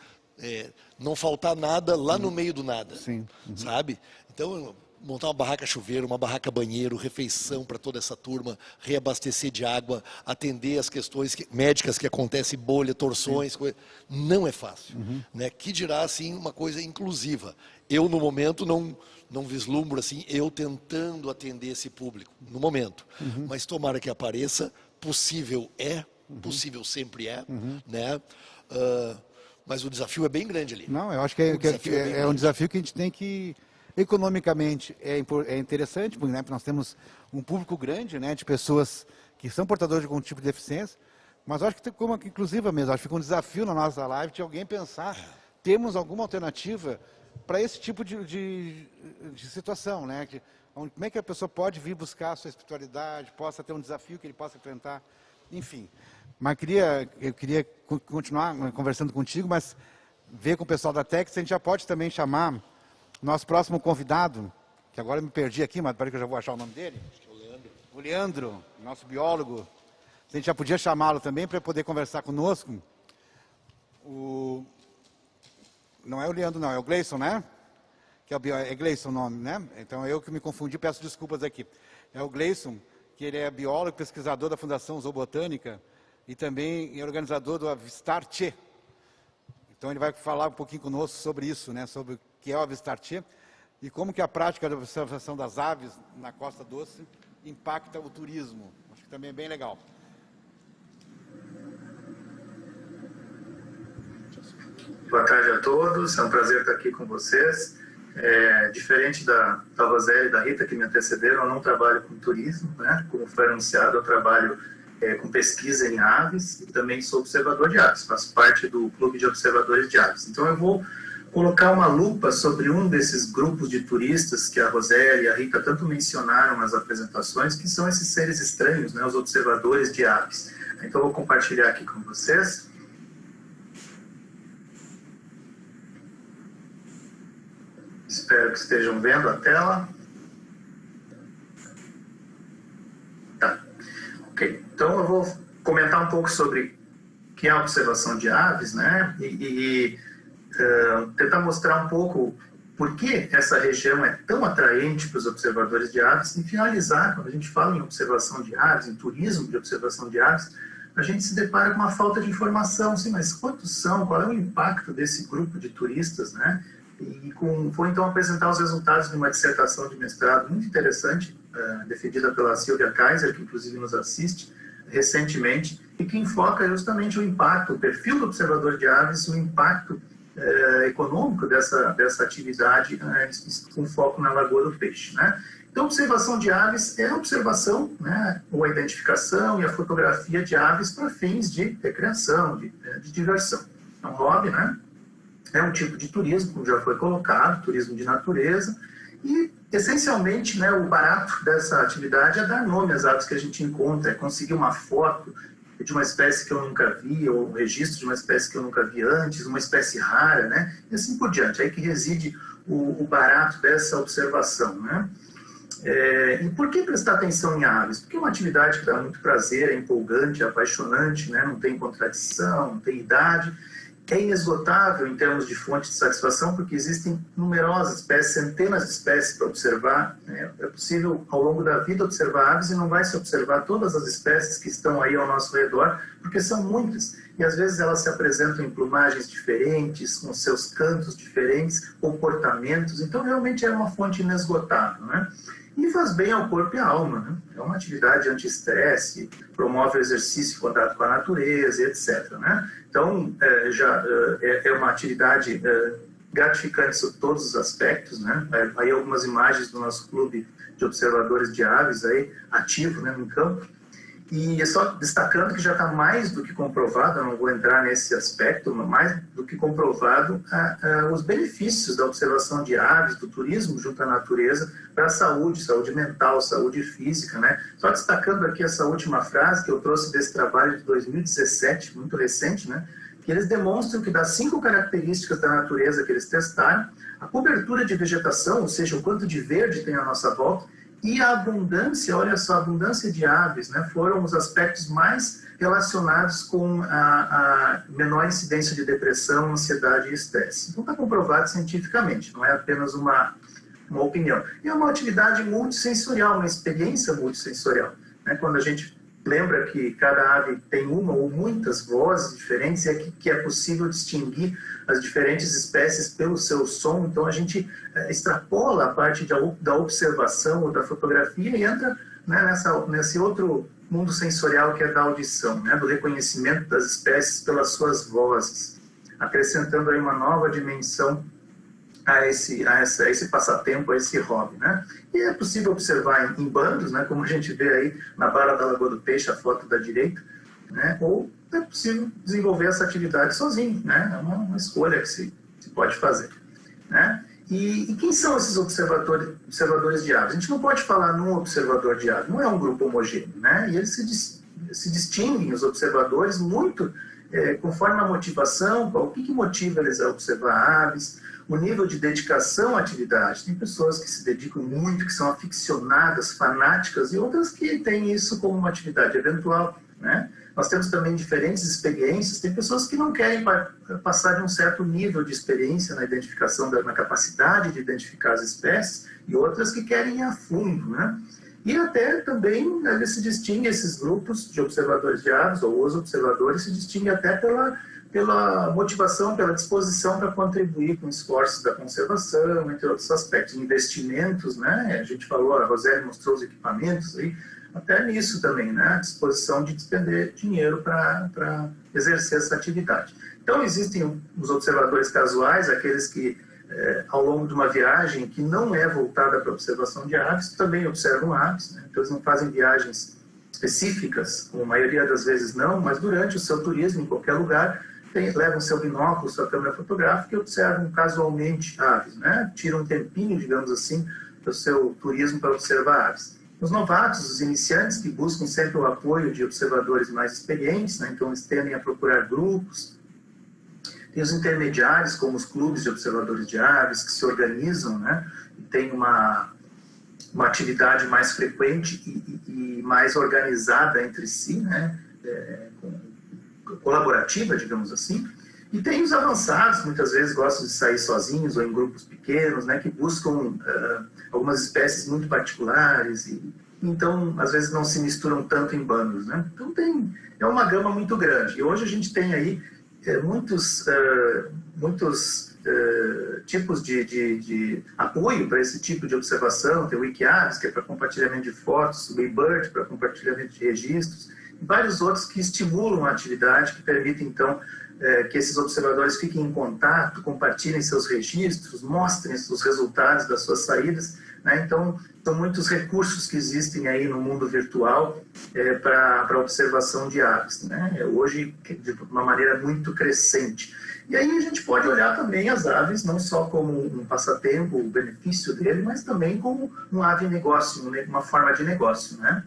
não faltar nada lá no meio do nada, Sim. Uhum. sabe? Então, montar uma barraca chuveiro, uma barraca banheiro, refeição para toda essa turma, reabastecer de água, atender as questões médicas que acontecem, bolha, torções, não é fácil. Né? Que dirá, assim, uma coisa inclusiva. Eu, no momento, não vislumbro, assim, eu tentando atender esse público, no momento. Mas tomara que apareça, possível possível sempre é, né? Mas o desafio é bem grande ali. Não, eu acho que é um desafio que a gente tem que... Economicamente é interessante, porque, né, nós temos um público grande, né, de pessoas que são portadores de algum tipo de deficiência, mas eu acho que tem como inclusiva mesmo, acho que fica um desafio na nossa live de alguém pensar, temos alguma alternativa para esse tipo de situação, né? Como é que a pessoa pode vir buscar a sua espiritualidade, possa ter um desafio que ele possa enfrentar, enfim. Mas eu queria continuar conversando contigo, mas ver com o pessoal da Tex, a gente já pode também chamar nosso próximo convidado, que agora eu me perdi aqui, mas parece que eu já vou achar o nome dele. Acho que é o Leandro. O Leandro, nosso biólogo. A gente já podia chamá-lo também para poder conversar conosco. Não é o Leandro, não, é o Gleison, né? Que é Gleison o nome, né? Então eu que me confundi, peço desculpas aqui. É o Gleison, que ele é biólogo, pesquisador da Fundação Zoobotânica e também é organizador do Avistar Tchê. Então ele vai falar um pouquinho conosco sobre isso, né? Sobre o que é o Avistar Tchê e como que a prática da observação das aves na Costa Doce impacta o turismo. Acho que também é bem legal. Boa tarde a todos, é um prazer estar aqui com vocês. Diferente da Roseli e da Rita, que me antecederam, eu não trabalho com turismo, né? Como foi anunciado, eu trabalho com pesquisa em aves e também sou observador de aves, faço parte do Clube de Observadores de Aves. Então eu vou colocar uma lupa sobre um desses grupos de turistas que a Roseli e a Rita tanto mencionaram nas apresentações, que são esses seres estranhos, né? Os observadores de aves. Então eu vou compartilhar aqui com vocês. Espero que estejam vendo a tela. Tá. Ok. Então eu vou comentar um pouco sobre o que é a observação de aves, né? E tentar mostrar um pouco por que essa região é tão atraente para os observadores de aves e finalizar, quando a gente fala em observação de aves, em turismo de observação de aves, a gente se depara com uma falta de informação, sim, mas quantos são, qual é o impacto desse grupo de turistas, né? E vou então apresentar os resultados de uma dissertação de mestrado muito interessante, defendida pela Silvia Kaiser, que inclusive nos assiste recentemente, e que enfoca justamente o impacto, o perfil do observador de aves, o impacto econômico dessa atividade com foco na Lagoa do Peixe, né? Então, observação de aves é a observação, né, ou a identificação e a fotografia de aves para fins de recreação, de diversão. É um hobby, né? É um tipo de turismo, como já foi colocado, turismo de natureza, e, essencialmente, né, o barato dessa atividade é dar nome às aves que a gente encontra, é conseguir uma foto de uma espécie que eu nunca vi, ou um registro de uma espécie que eu nunca vi antes, uma espécie rara, né, e assim por diante. É aí que reside o barato dessa observação, né. E por que prestar atenção em aves? Porque é uma atividade que dá muito prazer, é empolgante, é apaixonante, né? Não tem contradição, não tem idade. É inesgotável em termos de fonte de satisfação, porque existem numerosas espécies, centenas de espécies para observar. Né? É possível, ao longo da vida, observar aves e não vai se observar todas as espécies que estão aí ao nosso redor, porque são muitas. E às vezes elas se apresentam em plumagens diferentes, com seus cantos diferentes, comportamentos. Então, realmente é uma fonte inesgotável, né? E faz bem ao corpo e à alma, né? É uma atividade anti-estresse, promove o exercício em contato com a natureza, etc. Né? Então, é uma atividade gratificante sob todos os aspectos, né? Aí algumas imagens do nosso clube de observadores de aves aí, ativo, né, no campo. E é só destacando que já está mais do que comprovado, eu não vou entrar nesse aspecto, mas mais do que comprovado os benefícios da observação de aves, do turismo junto à natureza, para a saúde mental, saúde física, né? Só destacando aqui essa última frase que eu trouxe desse trabalho de 2017, muito recente, né? Que eles demonstram que das 5 características da natureza que eles testaram, a cobertura de vegetação, ou seja, o quanto de verde tem à nossa volta, e a abundância, olha só, a abundância de aves, né, foram os aspectos mais relacionados com a menor incidência de depressão, ansiedade e estresse. Então está comprovado cientificamente, não é apenas uma opinião. E é uma atividade multissensorial, uma experiência multissensorial. Né? Quando a gente lembra que cada ave tem uma ou muitas vozes diferentes, é que é possível distinguir as diferentes espécies pelo seu som, então a gente extrapola a parte da observação ou da fotografia e entra, né, nesse outro mundo sensorial que é da audição, né, do reconhecimento das espécies pelas suas vozes, acrescentando aí uma nova dimensão a esse passatempo, a esse hobby, né? E é possível observar em bandos, né, como a gente vê aí na Barra da Lagoa do Peixe, a foto da direita, né? Ou é possível desenvolver essa atividade sozinho, né? É uma escolha que se pode fazer, né? E quem são esses observadores de aves? A gente não pode falar num observador de aves, não é um grupo homogêneo, né? E eles se distinguem, os observadores, muito conforme a motivação, o que motiva eles a observar aves, o nível de dedicação à atividade. Tem pessoas que se dedicam muito, que são aficionadas, fanáticas, e outras que têm isso como uma atividade eventual, né? Nós temos também diferentes experiências. Tem pessoas que não querem passar de um certo nível de experiência na identificação, na capacidade de identificar as espécies, e outras que querem ir a fundo, né? E até também eles se distinguem, esses grupos de observadores de aves, ou os observadores, se distinguem até pela motivação, pela disposição para contribuir com esforços da conservação, entre outros aspectos, investimentos, né? A gente falou, a Roseli mostrou os equipamentos aí, até nisso também, né? A disposição de despender dinheiro para exercer essa atividade. Então, existem os observadores casuais, aqueles que, ao longo de uma viagem que não é voltada para a observação de aves, também observam aves, né? Então, eles não fazem viagens específicas, como a maioria das vezes não, mas durante o seu turismo, em qualquer lugar, levam seu binóculo, sua câmera fotográfica e observam casualmente aves, né? Tiram um tempinho, digamos assim, do seu turismo para observar aves. Os novatos, os iniciantes, que buscam sempre o apoio de observadores mais experientes, né? Então eles tendem a procurar grupos. Tem os intermediários, como os clubes de observadores de aves, que se organizam, né? E têm uma atividade mais frequente e mais organizada entre si, né? Colaborativa, digamos assim. E tem os avançados, muitas vezes gostam de sair sozinhos ou em grupos pequenos, né, que buscam algumas espécies muito particulares e então às vezes não se misturam tanto em bandos, né? Então é uma gama muito grande. E hoje a gente tem aí muitos tipos de apoio para esse tipo de observação. Tem o Wikiaves, que é para compartilhamento de fotos, o eBird para compartilhamento de registros, e vários outros que estimulam a atividade, que permitem então que esses observadores fiquem em contato, compartilhem seus registros, mostrem os resultados das suas saídas, né? Então, são muitos recursos que existem aí no mundo virtual para observação de aves, né? Hoje, de uma maneira muito crescente. E aí a gente pode olhar também as aves, não só como um passatempo, o benefício dele, mas também como um ave negócio, uma forma de negócio, né?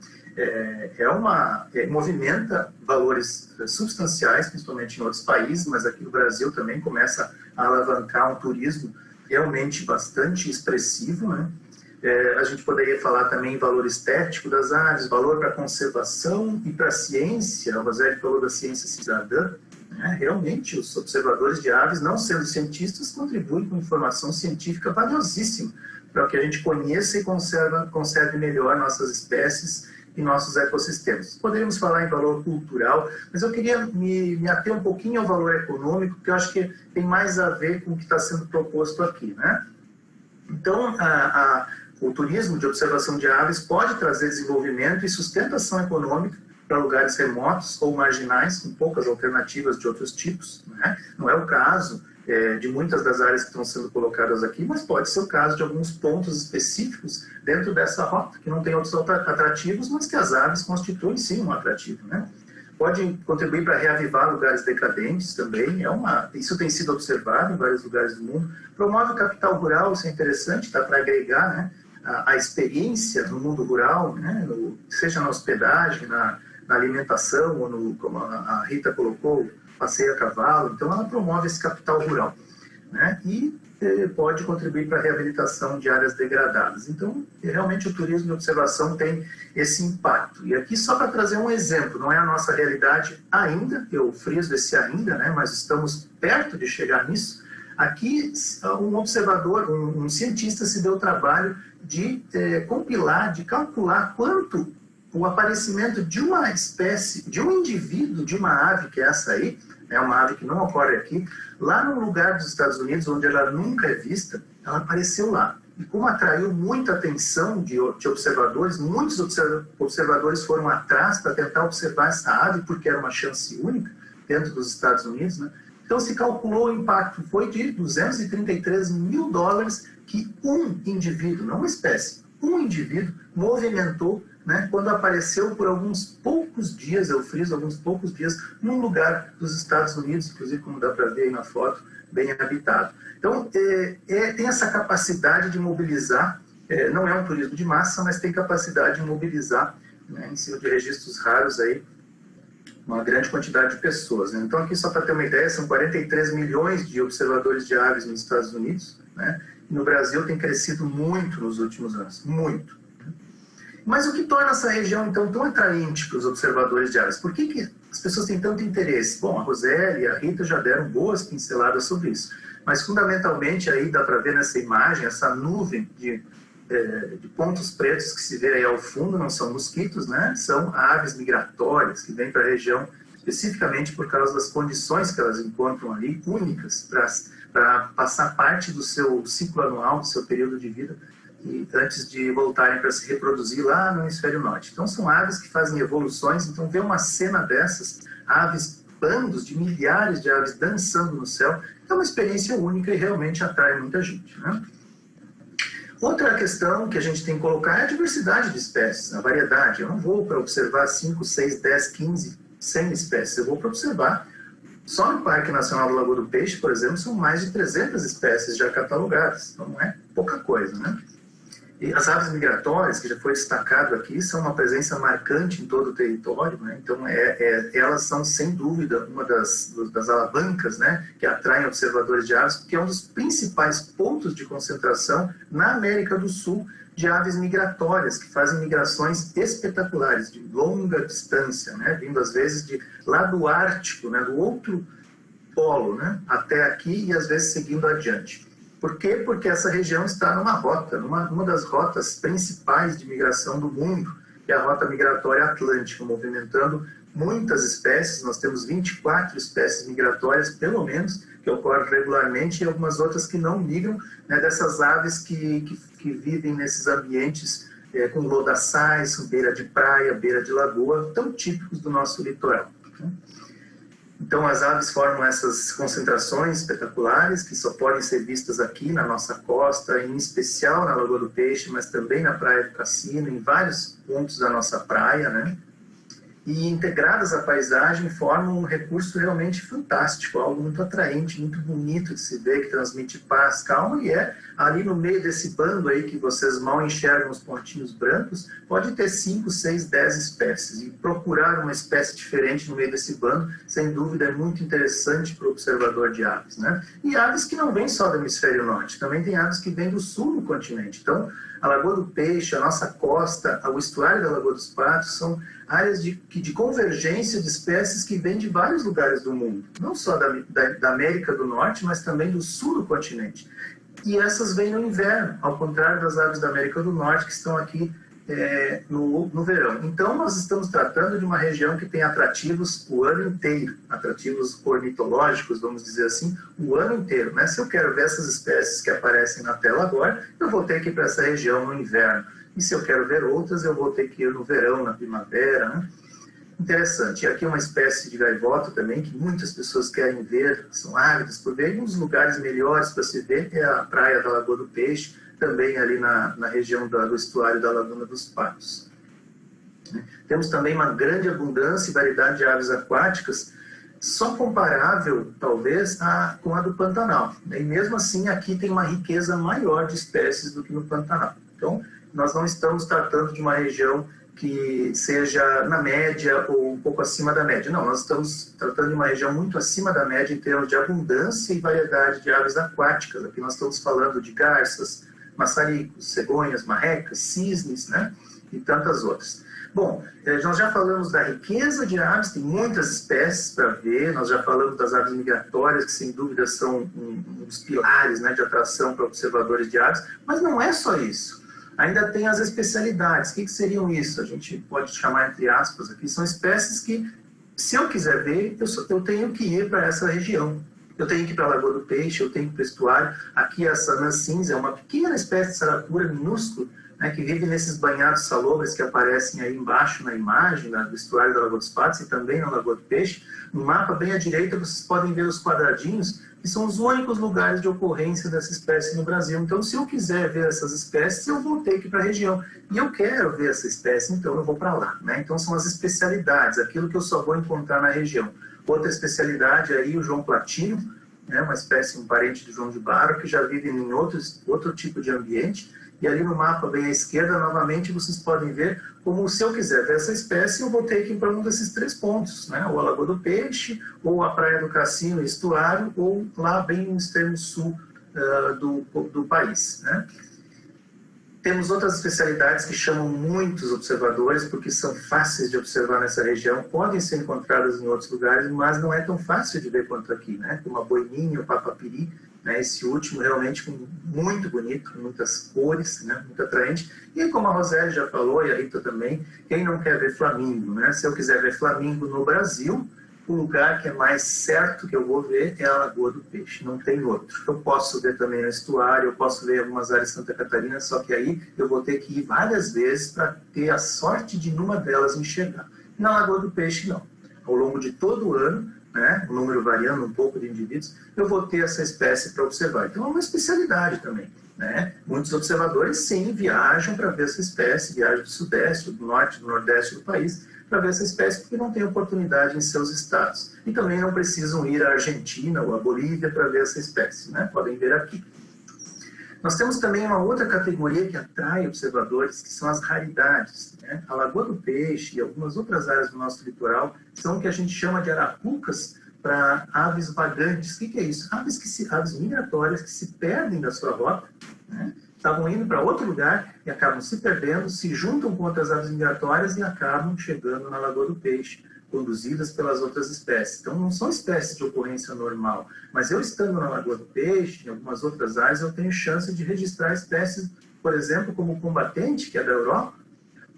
Movimenta valores substanciais, principalmente em outros países, mas aqui no Brasil também começa a alavancar um turismo realmente bastante expressivo, né? A gente poderia falar também em valor estético das aves, valor para a conservação e para a ciência. A Roseli falou da ciência cidadã. Realmente, os observadores de aves, não sendo cientistas, contribuem com informação científica valiosíssima para que a gente conheça e conserve melhor nossas espécies e nossos ecossistemas. Poderíamos falar em valor cultural, mas eu queria me ater um pouquinho ao valor econômico, porque eu acho que tem mais a ver com o que está sendo proposto aqui, né? Então, o turismo de observação de aves pode trazer desenvolvimento e sustentação econômica para lugares remotos ou marginais, com poucas alternativas de outros tipos, né? Não é o caso de muitas das áreas que estão sendo colocadas aqui, mas pode ser o caso de alguns pontos específicos dentro dessa rota, que não tem outros atrativos, mas que as aves constituem sim um atrativo, né? Pode contribuir para reavivar lugares decadentes também, isso tem sido observado em vários lugares do mundo. Promove o capital rural, isso é interessante, dá para agregar, né, a experiência no mundo rural, né, seja na hospedagem, na alimentação, ou como a Rita colocou, passeio a cavalo. Então ela promove esse capital rural, né, e pode contribuir para a reabilitação de áreas degradadas. Então, realmente o turismo de observação tem esse impacto. E aqui só para trazer um exemplo, não é a nossa realidade ainda, eu friso esse ainda, né, mas estamos perto de chegar nisso. Aqui, um observador, um cientista se deu o trabalho de compilar, de calcular quanto o aparecimento de uma espécie, de um indivíduo, de uma ave, que é essa aí, é uma ave que não ocorre aqui, lá num lugar dos Estados Unidos onde ela nunca é vista, ela apareceu lá. E como atraiu muita atenção de observadores, muitos observadores foram atrás para tentar observar essa ave, porque era uma chance única dentro dos Estados Unidos, né? Então se calculou o impacto, foi de $233 mil que um indivíduo, não uma espécie, um indivíduo movimentou, né, quando apareceu por alguns poucos dias, eu friso, alguns poucos dias, num lugar dos Estados Unidos, inclusive como dá para ver aí na foto, bem habitado. Então, tem essa capacidade de mobilizar, não é um turismo de massa, mas tem capacidade de mobilizar, né, em cima de registros raros, aí, uma grande quantidade de pessoas, né? Então, aqui só para ter uma ideia, são 43 milhões de observadores de aves nos Estados Unidos, né? E no Brasil tem crescido muito nos últimos anos, muito. Mas o que torna essa região, então, tão atraente para os observadores de aves? Por que as pessoas têm tanto interesse? Bom, a Roseli e a Rita já deram boas pinceladas sobre isso. Mas, fundamentalmente, aí dá para ver nessa imagem, essa nuvem de pontos pretos que se vê aí ao fundo, não são mosquitos, né? São aves migratórias que vêm para a região especificamente por causa das condições que elas encontram ali, únicas, para passar parte do seu ciclo anual, do seu período de vida, e antes de voltarem para se reproduzir lá no hemisfério norte. Então são aves que fazem evoluções, então ver uma cena dessas, aves, bandos de milhares de aves dançando no céu, é uma experiência única e realmente atrai muita gente, né? Outra questão que a gente tem que colocar é a diversidade de espécies, a variedade. Eu não vou para observar 5, 6, 10, 15, 100 espécies, eu vou para observar. Só no Parque Nacional do Lagoa do Peixe, por exemplo, são mais de 300 espécies já catalogadas, então não é pouca coisa, né? E as aves migratórias, que já foi destacado aqui, são uma presença marcante em todo o território, né? Então elas são, sem dúvida, uma das alavancas, né, que atraem observadores de aves, porque é um dos principais pontos de concentração na América do Sul de aves migratórias, que fazem migrações espetaculares, de longa distância, né, vindo às vezes de lá do Ártico, né, do outro polo, né, até aqui e às vezes seguindo adiante. Por quê? Porque essa região está numa rota, numa das rotas principais de migração do mundo, que é a rota migratória atlântica, movimentando muitas espécies. Nós temos 24 espécies migratórias, pelo menos, que ocorrem regularmente, e algumas outras que não migram, né, dessas aves que vivem nesses ambientes com lodaçais, com beira de praia, beira de lagoa, tão típicos do nosso litoral, né? Então, as aves formam essas concentrações espetaculares que só podem ser vistas aqui na nossa costa, em especial na Lagoa do Peixe, mas também na Praia do Cassino, em vários pontos da nossa praia, né? e integradas à paisagem formam um recurso realmente fantástico, algo muito atraente, muito bonito de se ver, que transmite paz, calma, e ali no meio desse bando aí que vocês mal enxergam os pontinhos brancos, pode ter 5, 6, 10 espécies, e procurar uma espécie diferente no meio desse bando, sem dúvida é muito interessante para o observador de aves, né? E aves que não vêm só do hemisfério norte, também tem aves que vêm do sul do continente. Então, a Lagoa do Peixe, a nossa costa, o estuário da Lagoa dos Patos são áreas de convergência de espécies que vêm de vários lugares do mundo, não só da América do Norte, mas também do sul do continente. E essas vêm no inverno, ao contrário das aves da América do Norte, que estão aqui no verão. Então, nós estamos tratando de uma região que tem atrativos o ano inteiro, atrativos ornitológicos, vamos dizer assim, o ano inteiro, né? Se eu quero ver essas espécies que aparecem na tela agora, eu vou ter que ir para essa região no inverno. E se eu quero ver outras, eu vou ter que ir no verão, na primavera, né? Interessante. E aqui uma espécie de gaivota também, que muitas pessoas querem ver, são ávidas por ver. E um dos lugares melhores para se ver é a praia da Lagoa do Peixe, também ali na região do estuário da Laguna dos Patos. Temos também uma grande abundância e variedade de aves aquáticas, só comparável, talvez, com a do Pantanal. E mesmo assim, aqui tem uma riqueza maior de espécies do que no Pantanal. Então, nós não estamos tratando de uma região que seja na média ou um pouco acima da média. Não, nós estamos tratando de uma região muito acima da média em termos de abundância e variedade de aves aquáticas. Aqui nós estamos falando de garças, maçaricos, cegonhas, marrecas, cisnes, né? E tantas outras. Bom, nós já falamos da riqueza de aves, tem muitas espécies para ver, nós já falamos das aves migratórias, que sem dúvida são um dos pilares, né, de atração para observadores de aves, mas não é só isso. Ainda tem as especialidades. O que seriam isso? A gente pode chamar entre aspas aqui, são espécies que, se eu quiser ver, eu tenho que ir para essa região. Eu tenho que ir para a Lagoa do Peixe, eu tenho que ir para o estuário. Aqui a sanã cinza é uma pequena espécie de saracura minúscula, né, que vive nesses banhados salobres que aparecem aí embaixo na imagem do estuário da Lagoa dos Patos e também na Lagoa do Peixe. No mapa bem à direita vocês podem ver os quadradinhos, que são os únicos lugares de ocorrência dessa espécie no Brasil. Então, se eu quiser ver essas espécies, eu vou ter que ir para a região. E eu quero ver essa espécie, então eu vou para lá, né? Então, são as especialidades, aquilo que eu só vou encontrar na região. Outra especialidade aí, o João Platino, né, uma espécie, um parente do João de Barro, que já vive em outro tipo de ambiente. E ali no mapa, bem à esquerda, novamente, vocês podem ver como, se eu quiser ver essa espécie, eu vou ter que ir para um desses 3 pontos, né? Ou a Lagoa do Peixe, ou a Praia do Cassino, estuário, ou lá bem no extremo sul do país, né? Temos outras especialidades que chamam muitos observadores, porque são fáceis de observar nessa região, podem ser encontradas em outros lugares, mas não é tão fácil de ver quanto aqui, né? Como a boininha, o papapiri, né? Esse último realmente muito bonito, com muitas cores, né? Muito atraente. E como a Roseli já falou, e a Rita também, quem não quer ver flamingo, né? Se eu quiser ver flamingo no Brasil, o lugar que é mais certo que eu vou ver é a Lagoa do Peixe, não tem outro. Eu posso ver também no estuário, eu posso ver algumas áreas de Santa Catarina, só que aí eu vou ter que ir várias vezes para ter a sorte de numa delas enxergar. Na Lagoa do Peixe, não. Ao longo de todo o ano, né, o número variando um pouco de indivíduos, eu vou ter essa espécie para observar. Então é uma especialidade também, né? Muitos observadores, sim, viajam para ver essa espécie, viajam do sudeste, do norte, do nordeste do país, para ver essa espécie, porque não tem oportunidade em seus estados. E também não precisam ir à Argentina ou à Bolívia para ver essa espécie, né? Podem ver aqui. Nós temos também uma outra categoria que atrai observadores, que são as raridades, né? A Lagoa do Peixe e algumas outras áreas do nosso litoral são o que a gente chama de arapucas para aves vagantes. O que é isso? Aves migratórias que se perdem da sua rota, né? Estavam indo para outro lugar e acabam se perdendo, se juntam com outras aves migratórias e acabam chegando na Lagoa do Peixe, conduzidas pelas outras espécies. Então, não são espécies de ocorrência normal, mas eu estando na Lagoa do Peixe, em algumas outras áreas, eu tenho chance de registrar espécies, por exemplo, como o combatente, que é da Europa,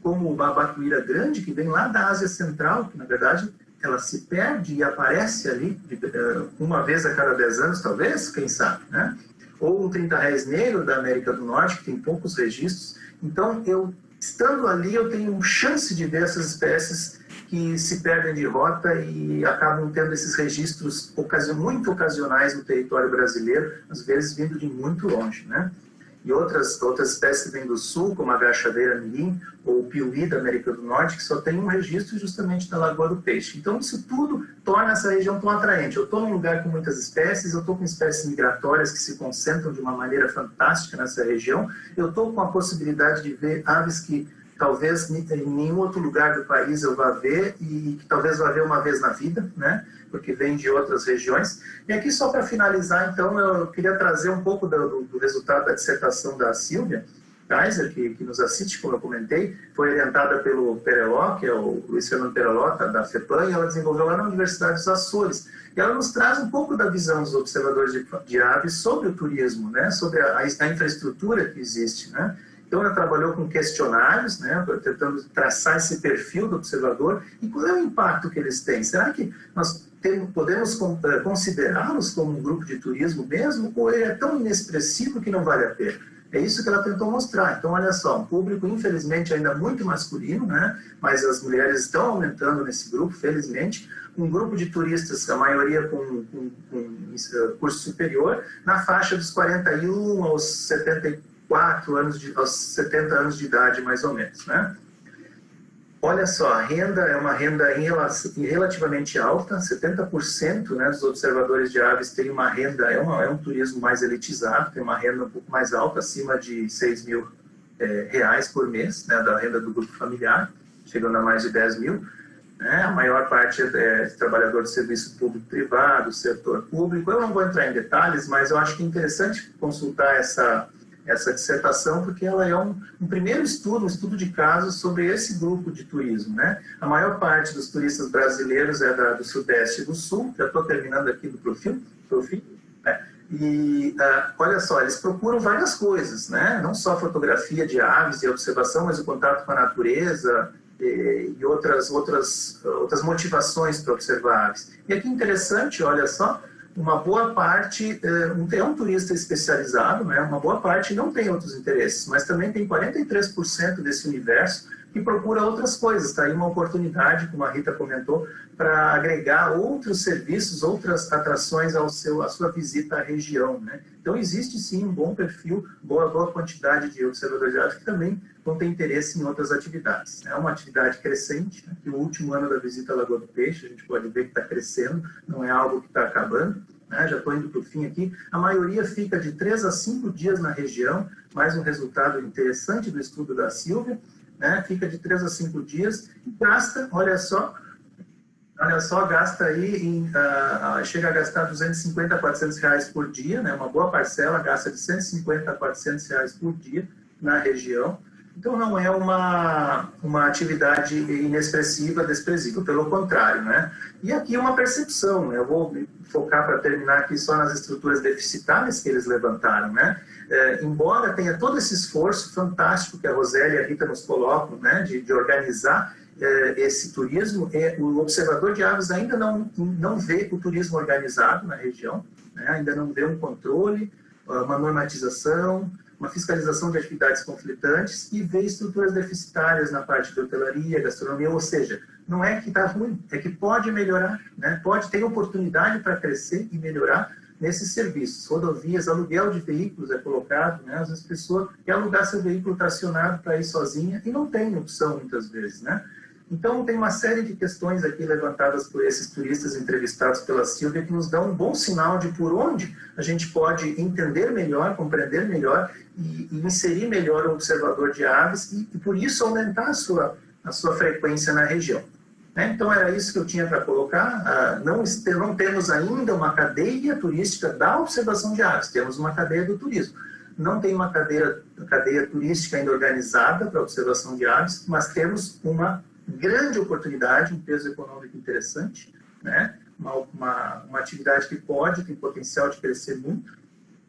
como o babatuíra grande, que vem lá da Ásia Central, que, na verdade, ela se perde e aparece ali uma vez a cada 10 anos, talvez, quem sabe, né? Ou um 30 réis negro da América do Norte, que tem poucos registros. Então, eu estando ali, eu tenho chance de ver essas espécies que se perdem de rota e acabam tendo esses registros muito ocasionais no território brasileiro, às vezes vindo de muito longe, né? e outras espécies que vêm do sul, como a agachadeira mirim ou o piuí da América do Norte, que só tem um registro justamente da Lagoa do Peixe. Então, isso tudo torna essa região tão atraente. Eu estou num lugar com muitas espécies, eu estou com espécies migratórias que se concentram de uma maneira fantástica nessa região, eu estou com a possibilidade de ver aves que talvez em nenhum outro lugar do país eu vá ver e que talvez vá ver uma vez na vida, né? Porque vem de outras regiões. E aqui, só para finalizar, então, eu queria trazer um pouco do resultado da dissertação da Silvia Kaiser, que nos assiste, como eu comentei, foi orientada pelo Pereló, que é o Luiz Fernando Pereló, da FEPAM, e ela desenvolveu lá na Universidade dos Açores. E ela nos traz um pouco da visão dos observadores de aves sobre o turismo, né? Sobre a infraestrutura que existe, né? Então, ela trabalhou com questionários, né, tentando traçar esse perfil do observador e qual é o impacto que eles têm. Será que nós podemos considerá-los como um grupo de turismo mesmo, ou ele é tão inexpressivo que não vale a pena? É isso que ela tentou mostrar. Então, olha só, um público, infelizmente, ainda muito masculino, né, mas as mulheres estão aumentando nesse grupo, felizmente. Um grupo de turistas, a maioria com curso superior, na faixa dos 41 aos 74 anos, aos 70 anos de idade, mais ou menos, né? Olha só, a renda é uma renda relativamente alta, 70%, né, dos observadores de aves têm uma renda, é um turismo mais elitizado, tem uma renda um pouco mais alta, acima de R$6.000 por mês, né, da renda do grupo familiar, chegando a mais de 10 mil. Né? A maior parte é trabalhador de serviço público-privado, setor público. Eu não vou entrar em detalhes, mas eu acho que é interessante consultar essa dissertação, porque ela é um primeiro estudo, um estudo de casos sobre esse grupo de turismo, né? A maior parte dos turistas brasileiros é do Sudeste e do Sul, já estou terminando aqui do profil, né? E olha só, eles procuram várias coisas, né? Não só fotografia de aves e observação, mas o contato com a natureza e outras motivações para observar aves. E aqui interessante, olha só, uma boa parte é um turista especializado, né? Uma boa parte não tem outros interesses, mas também tem 43% desse universo que procura outras coisas. Está aí uma oportunidade, como a Rita comentou, para agregar outros serviços, outras atrações à sua visita à região, né? Então, existe sim um bom perfil, boa quantidade de observadores de aves que também vão ter interesse em outras atividades. É uma atividade crescente, né? Que o último ano da visita à Lagoa do Peixe, a gente pode ver que está crescendo, não é algo que está acabando, né? Já estou indo para o fim aqui. A maioria fica de 3 a 5 dias na região, mais um resultado interessante do estudo da Silvia, né? Fica de 3 a 5 dias e gasta, olha só, gasta aí, chega a gastar 250 a 400 reais por dia, né? Uma boa parcela gasta de 150 a 400 reais por dia na região. Então, não é uma atividade inexpressiva, desprezível, pelo contrário, né? E aqui uma percepção, né? Eu vou focar para terminar aqui só nas estruturas deficitárias que eles levantaram, né? Embora tenha todo esse esforço fantástico que a Roseli e a Rita nos colocam, né? De organizar esse turismo, o observador de aves ainda não vê o turismo organizado na região, né? Ainda não vê um controle, uma normatização, uma fiscalização de atividades conflitantes e vê estruturas deficitárias na parte de hotelaria, gastronomia, ou seja, não é que está ruim, é que pode melhorar, né? Pode ter oportunidade para crescer e melhorar nesses serviços. Rodovias, aluguel de veículos é colocado, né? Às vezes a pessoa quer alugar seu veículo tracionado para ir sozinha e não tem opção muitas vezes, né? Então, tem uma série de questões aqui levantadas por esses turistas entrevistados pela Silvia que nos dão um bom sinal de por onde a gente pode entender melhor, compreender melhor e inserir melhor o observador de aves e por isso, aumentar a sua frequência na região. Então, era isso que eu tinha para colocar. Não temos ainda uma cadeia turística da observação de aves, temos uma cadeia do turismo. Não tem uma cadeia turística ainda organizada para observação de aves, mas temos uma grande oportunidade, um peso econômico interessante, né? Uma atividade que tem potencial de crescer muito,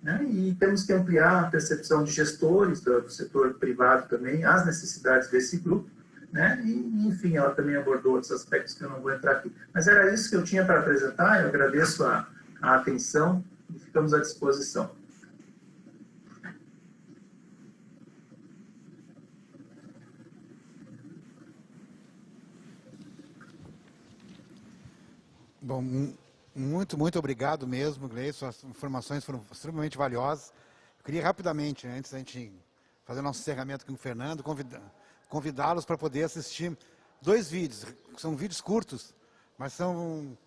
né? E temos que ampliar a percepção de gestores do setor privado também, as necessidades desse grupo, né? E, enfim, ela também abordou outros aspectos que eu não vou entrar aqui. Mas era isso que eu tinha para apresentar, eu agradeço a atenção e ficamos à disposição. Bom, muito obrigado mesmo, Gleison. As informações foram extremamente valiosas. Eu queria rapidamente, antes da gente fazer o nosso encerramento com o Fernando, convidá-los para poder assistir 2 vídeos. São vídeos curtos, mas são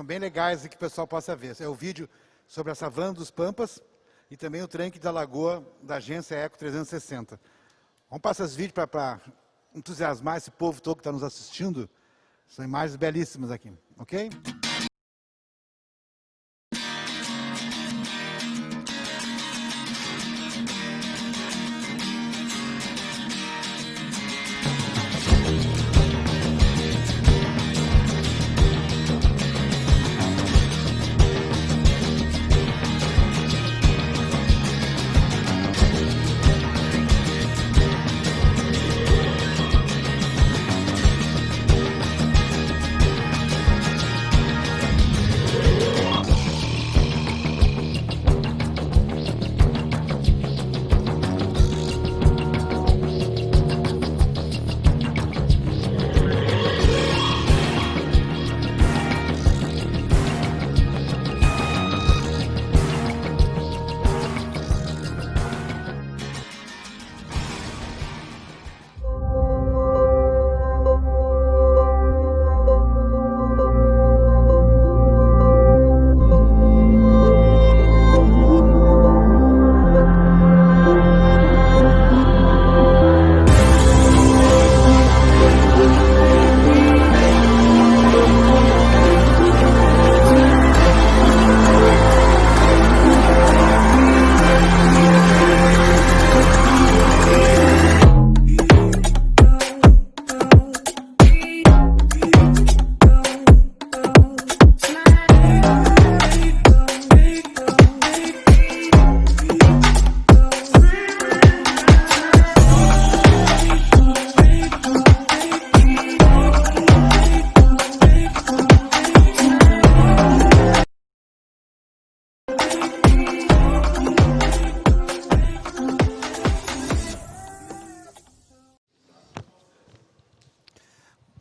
bem legais e que o pessoal possa ver. É o vídeo sobre a savana dos Pampas e também o tranque da lagoa da agência Eco 360. Vamos passar esse vídeo para entusiasmar esse povo todo que está nos assistindo. São imagens belíssimas aqui, ok?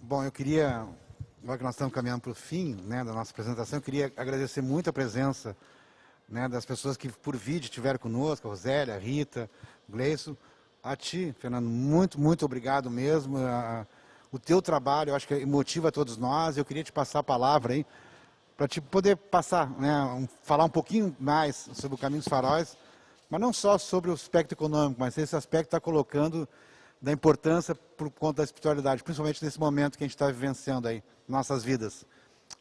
Bom, eu queria, agora que nós estamos caminhando para o fim, né, da nossa apresentação, eu queria agradecer muito a presença, né, das pessoas que por vídeo estiveram conosco, a Rosélia, a Rita, o Gleison, a ti, Fernando, muito obrigado mesmo. O teu trabalho, eu acho que motiva todos nós. Eu queria te passar a palavra aí, para te poder passar, né, falar um pouquinho mais sobre o Caminho dos Faróis, mas não só sobre o aspecto econômico, mas esse aspecto está colocando da importância por conta da espiritualidade, principalmente nesse momento que a gente está vivenciando aí, nossas vidas.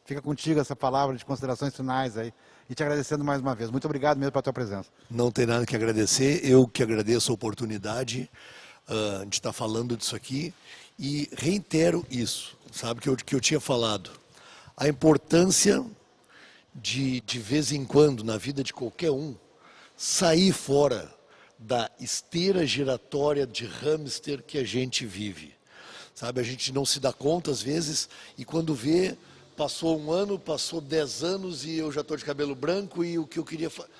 Fica contigo essa palavra de considerações finais aí, e te agradecendo mais uma vez. Muito obrigado mesmo pela tua presença. Não tem nada que agradecer, eu que agradeço a oportunidade de estar falando disso aqui, e reitero isso, sabe, que eu tinha falado. A importância de vez em quando, na vida de qualquer um, sair fora da esteira giratória de hamster que a gente vive. Sabe, a gente não se dá conta às vezes, e quando vê, passou 1 ano, passou 10 anos e eu já estou de cabelo branco e o que eu queria fazer.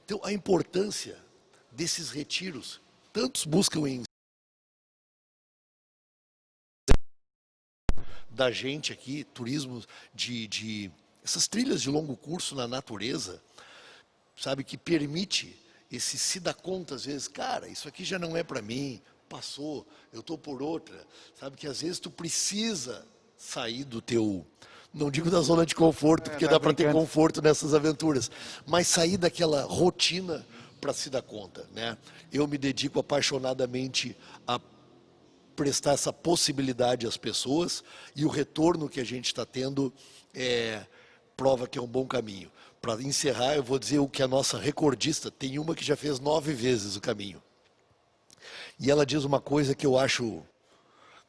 Então, a importância desses retiros, tantos buscam em da gente aqui, turismo de essas trilhas de longo curso na natureza, sabe, que permite esse se dar conta, às vezes, cara, isso aqui já não é para mim, passou, eu estou por outra, sabe, que às vezes tu precisa sair do teu, não digo da zona de conforto, porque dá para ter conforto nessas aventuras, mas sair daquela rotina para se dar conta, né? Eu me dedico apaixonadamente a prestar essa possibilidade às pessoas, e o retorno que a gente está tendo prova que é um bom caminho. Para encerrar, eu vou dizer o que a nossa recordista, tem uma que já fez 9 vezes o caminho. E ela diz uma coisa que eu acho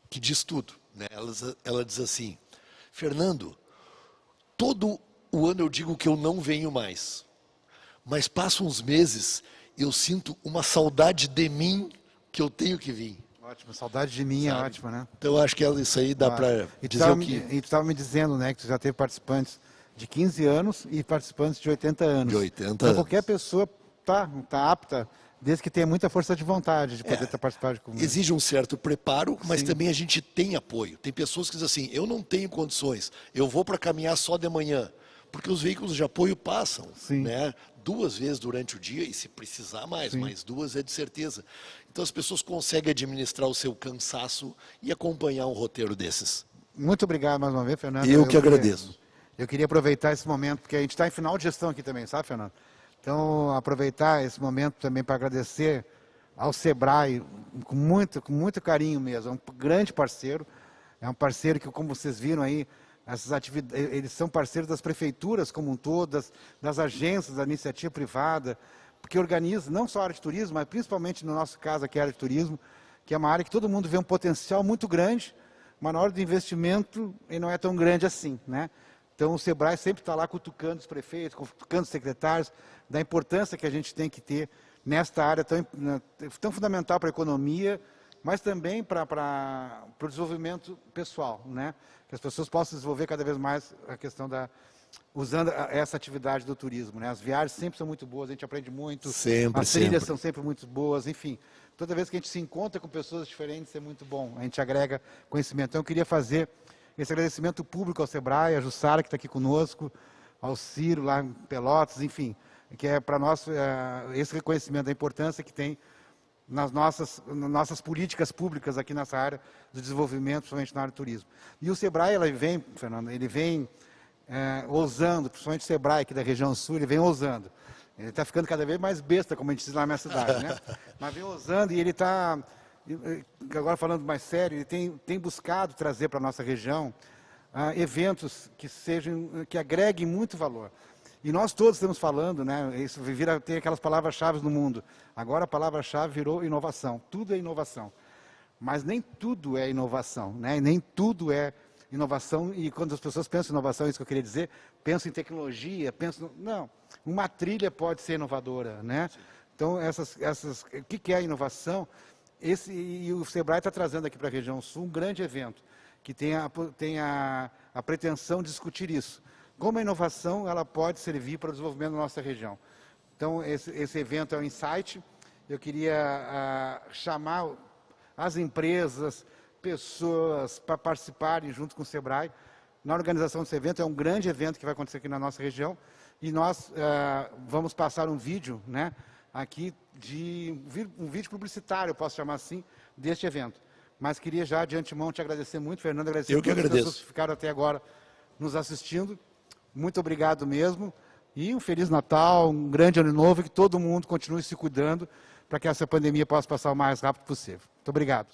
que diz tudo, né? Ela diz assim: Fernando, todo o ano eu digo que eu não venho mais, mas passam uns meses, eu sinto uma saudade de mim que eu tenho que vir. Ótimo, saudade de mim, sabe? É ótimo, né? Então eu acho que isso aí dá para dizer o que... E tu estava me dizendo, né, que tu já teve participantes de 15 anos e participantes de 80 anos. De 80 então, anos. Qualquer pessoa tá apta, desde que tenha muita força de vontade de poder estar participando comigo. Exige um certo preparo, mas Sim. também a gente tem apoio. Tem pessoas que dizem assim, eu não tenho condições, eu vou para caminhar só de manhã. porque os veículos de apoio passam, Sim. né? 2 vezes durante o dia, e se precisar mais, Sim. mais 2 é de certeza. Então as pessoas conseguem administrar o seu cansaço e acompanhar um roteiro desses. Muito obrigado mais uma vez, Fernando. Eu que agradeço. Eu queria aproveitar esse momento, porque a gente está em final de gestão aqui também, sabe, Fernando? Então, aproveitar esse momento também para agradecer ao Sebrae, com muito carinho mesmo. É um grande parceiro, é um parceiro que, como vocês viram aí, essas atividades, eles são parceiros das prefeituras como um todo, das agências da iniciativa privada, porque organiza não só a área de turismo, mas principalmente no nosso caso aqui a área de turismo, que é uma área que todo mundo vê um potencial muito grande, mas na hora do investimento ele não é tão grande assim, né? Então o Sebrae sempre está lá cutucando os prefeitos, cutucando os secretários, da importância que a gente tem que ter nesta área tão fundamental para a economia, mas também para o desenvolvimento pessoal, né? Que as pessoas possam desenvolver cada vez mais a questão usando essa atividade do turismo, né? As viagens sempre são muito boas, a gente aprende muito, Sempre, as trilhas sempre. são sempre muito boas, enfim. Toda vez que a gente se encontra com pessoas diferentes é muito bom, a gente agrega conhecimento. Então eu queria fazer esse agradecimento público ao Sebrae, a Jussara que está aqui conosco, ao Ciro lá em Pelotas, enfim, que é para nós esse reconhecimento da importância que tem nas nossas políticas públicas aqui nessa área do desenvolvimento, principalmente na área do turismo. E o Sebrae, Fernando, ele vem ousando, principalmente o Sebrae aqui da região sul, ele vem ousando. Ele está ficando cada vez mais besta, como a gente diz lá na minha cidade, né? Mas vem ousando e ele está, agora falando mais sério, ele tem buscado trazer para a nossa região eventos que agreguem muito valor. E nós todos estamos falando, né? Isso tem aquelas palavras-chave no mundo. Agora a palavra-chave virou inovação. Tudo é inovação. Mas nem tudo é inovação, né? Nem tudo é inovação. E quando as pessoas pensam em inovação, é isso que eu queria dizer, pensam em tecnologia, não, uma trilha pode ser inovadora, né? Então, o que é a inovação? E o Sebrae está trazendo aqui para a região sul um grande evento, que tem a pretensão de discutir isso. Como a inovação ela pode servir para o desenvolvimento da nossa região. Então, esse evento é o Insight. Eu queria chamar as empresas, pessoas para participarem junto com o Sebrae. Na organização desse evento, é um grande evento que vai acontecer aqui na nossa região. E nós vamos passar um vídeo, né, aqui, um vídeo publicitário, eu posso chamar assim, deste evento. Mas queria já de antemão te agradecer muito, Fernando, agradecer a todas as pessoas que ficaram até agora nos assistindo. Muito obrigado mesmo. E um Feliz Natal, um grande Ano Novo, e que todo mundo continue se cuidando para que essa pandemia possa passar o mais rápido possível. Muito obrigado.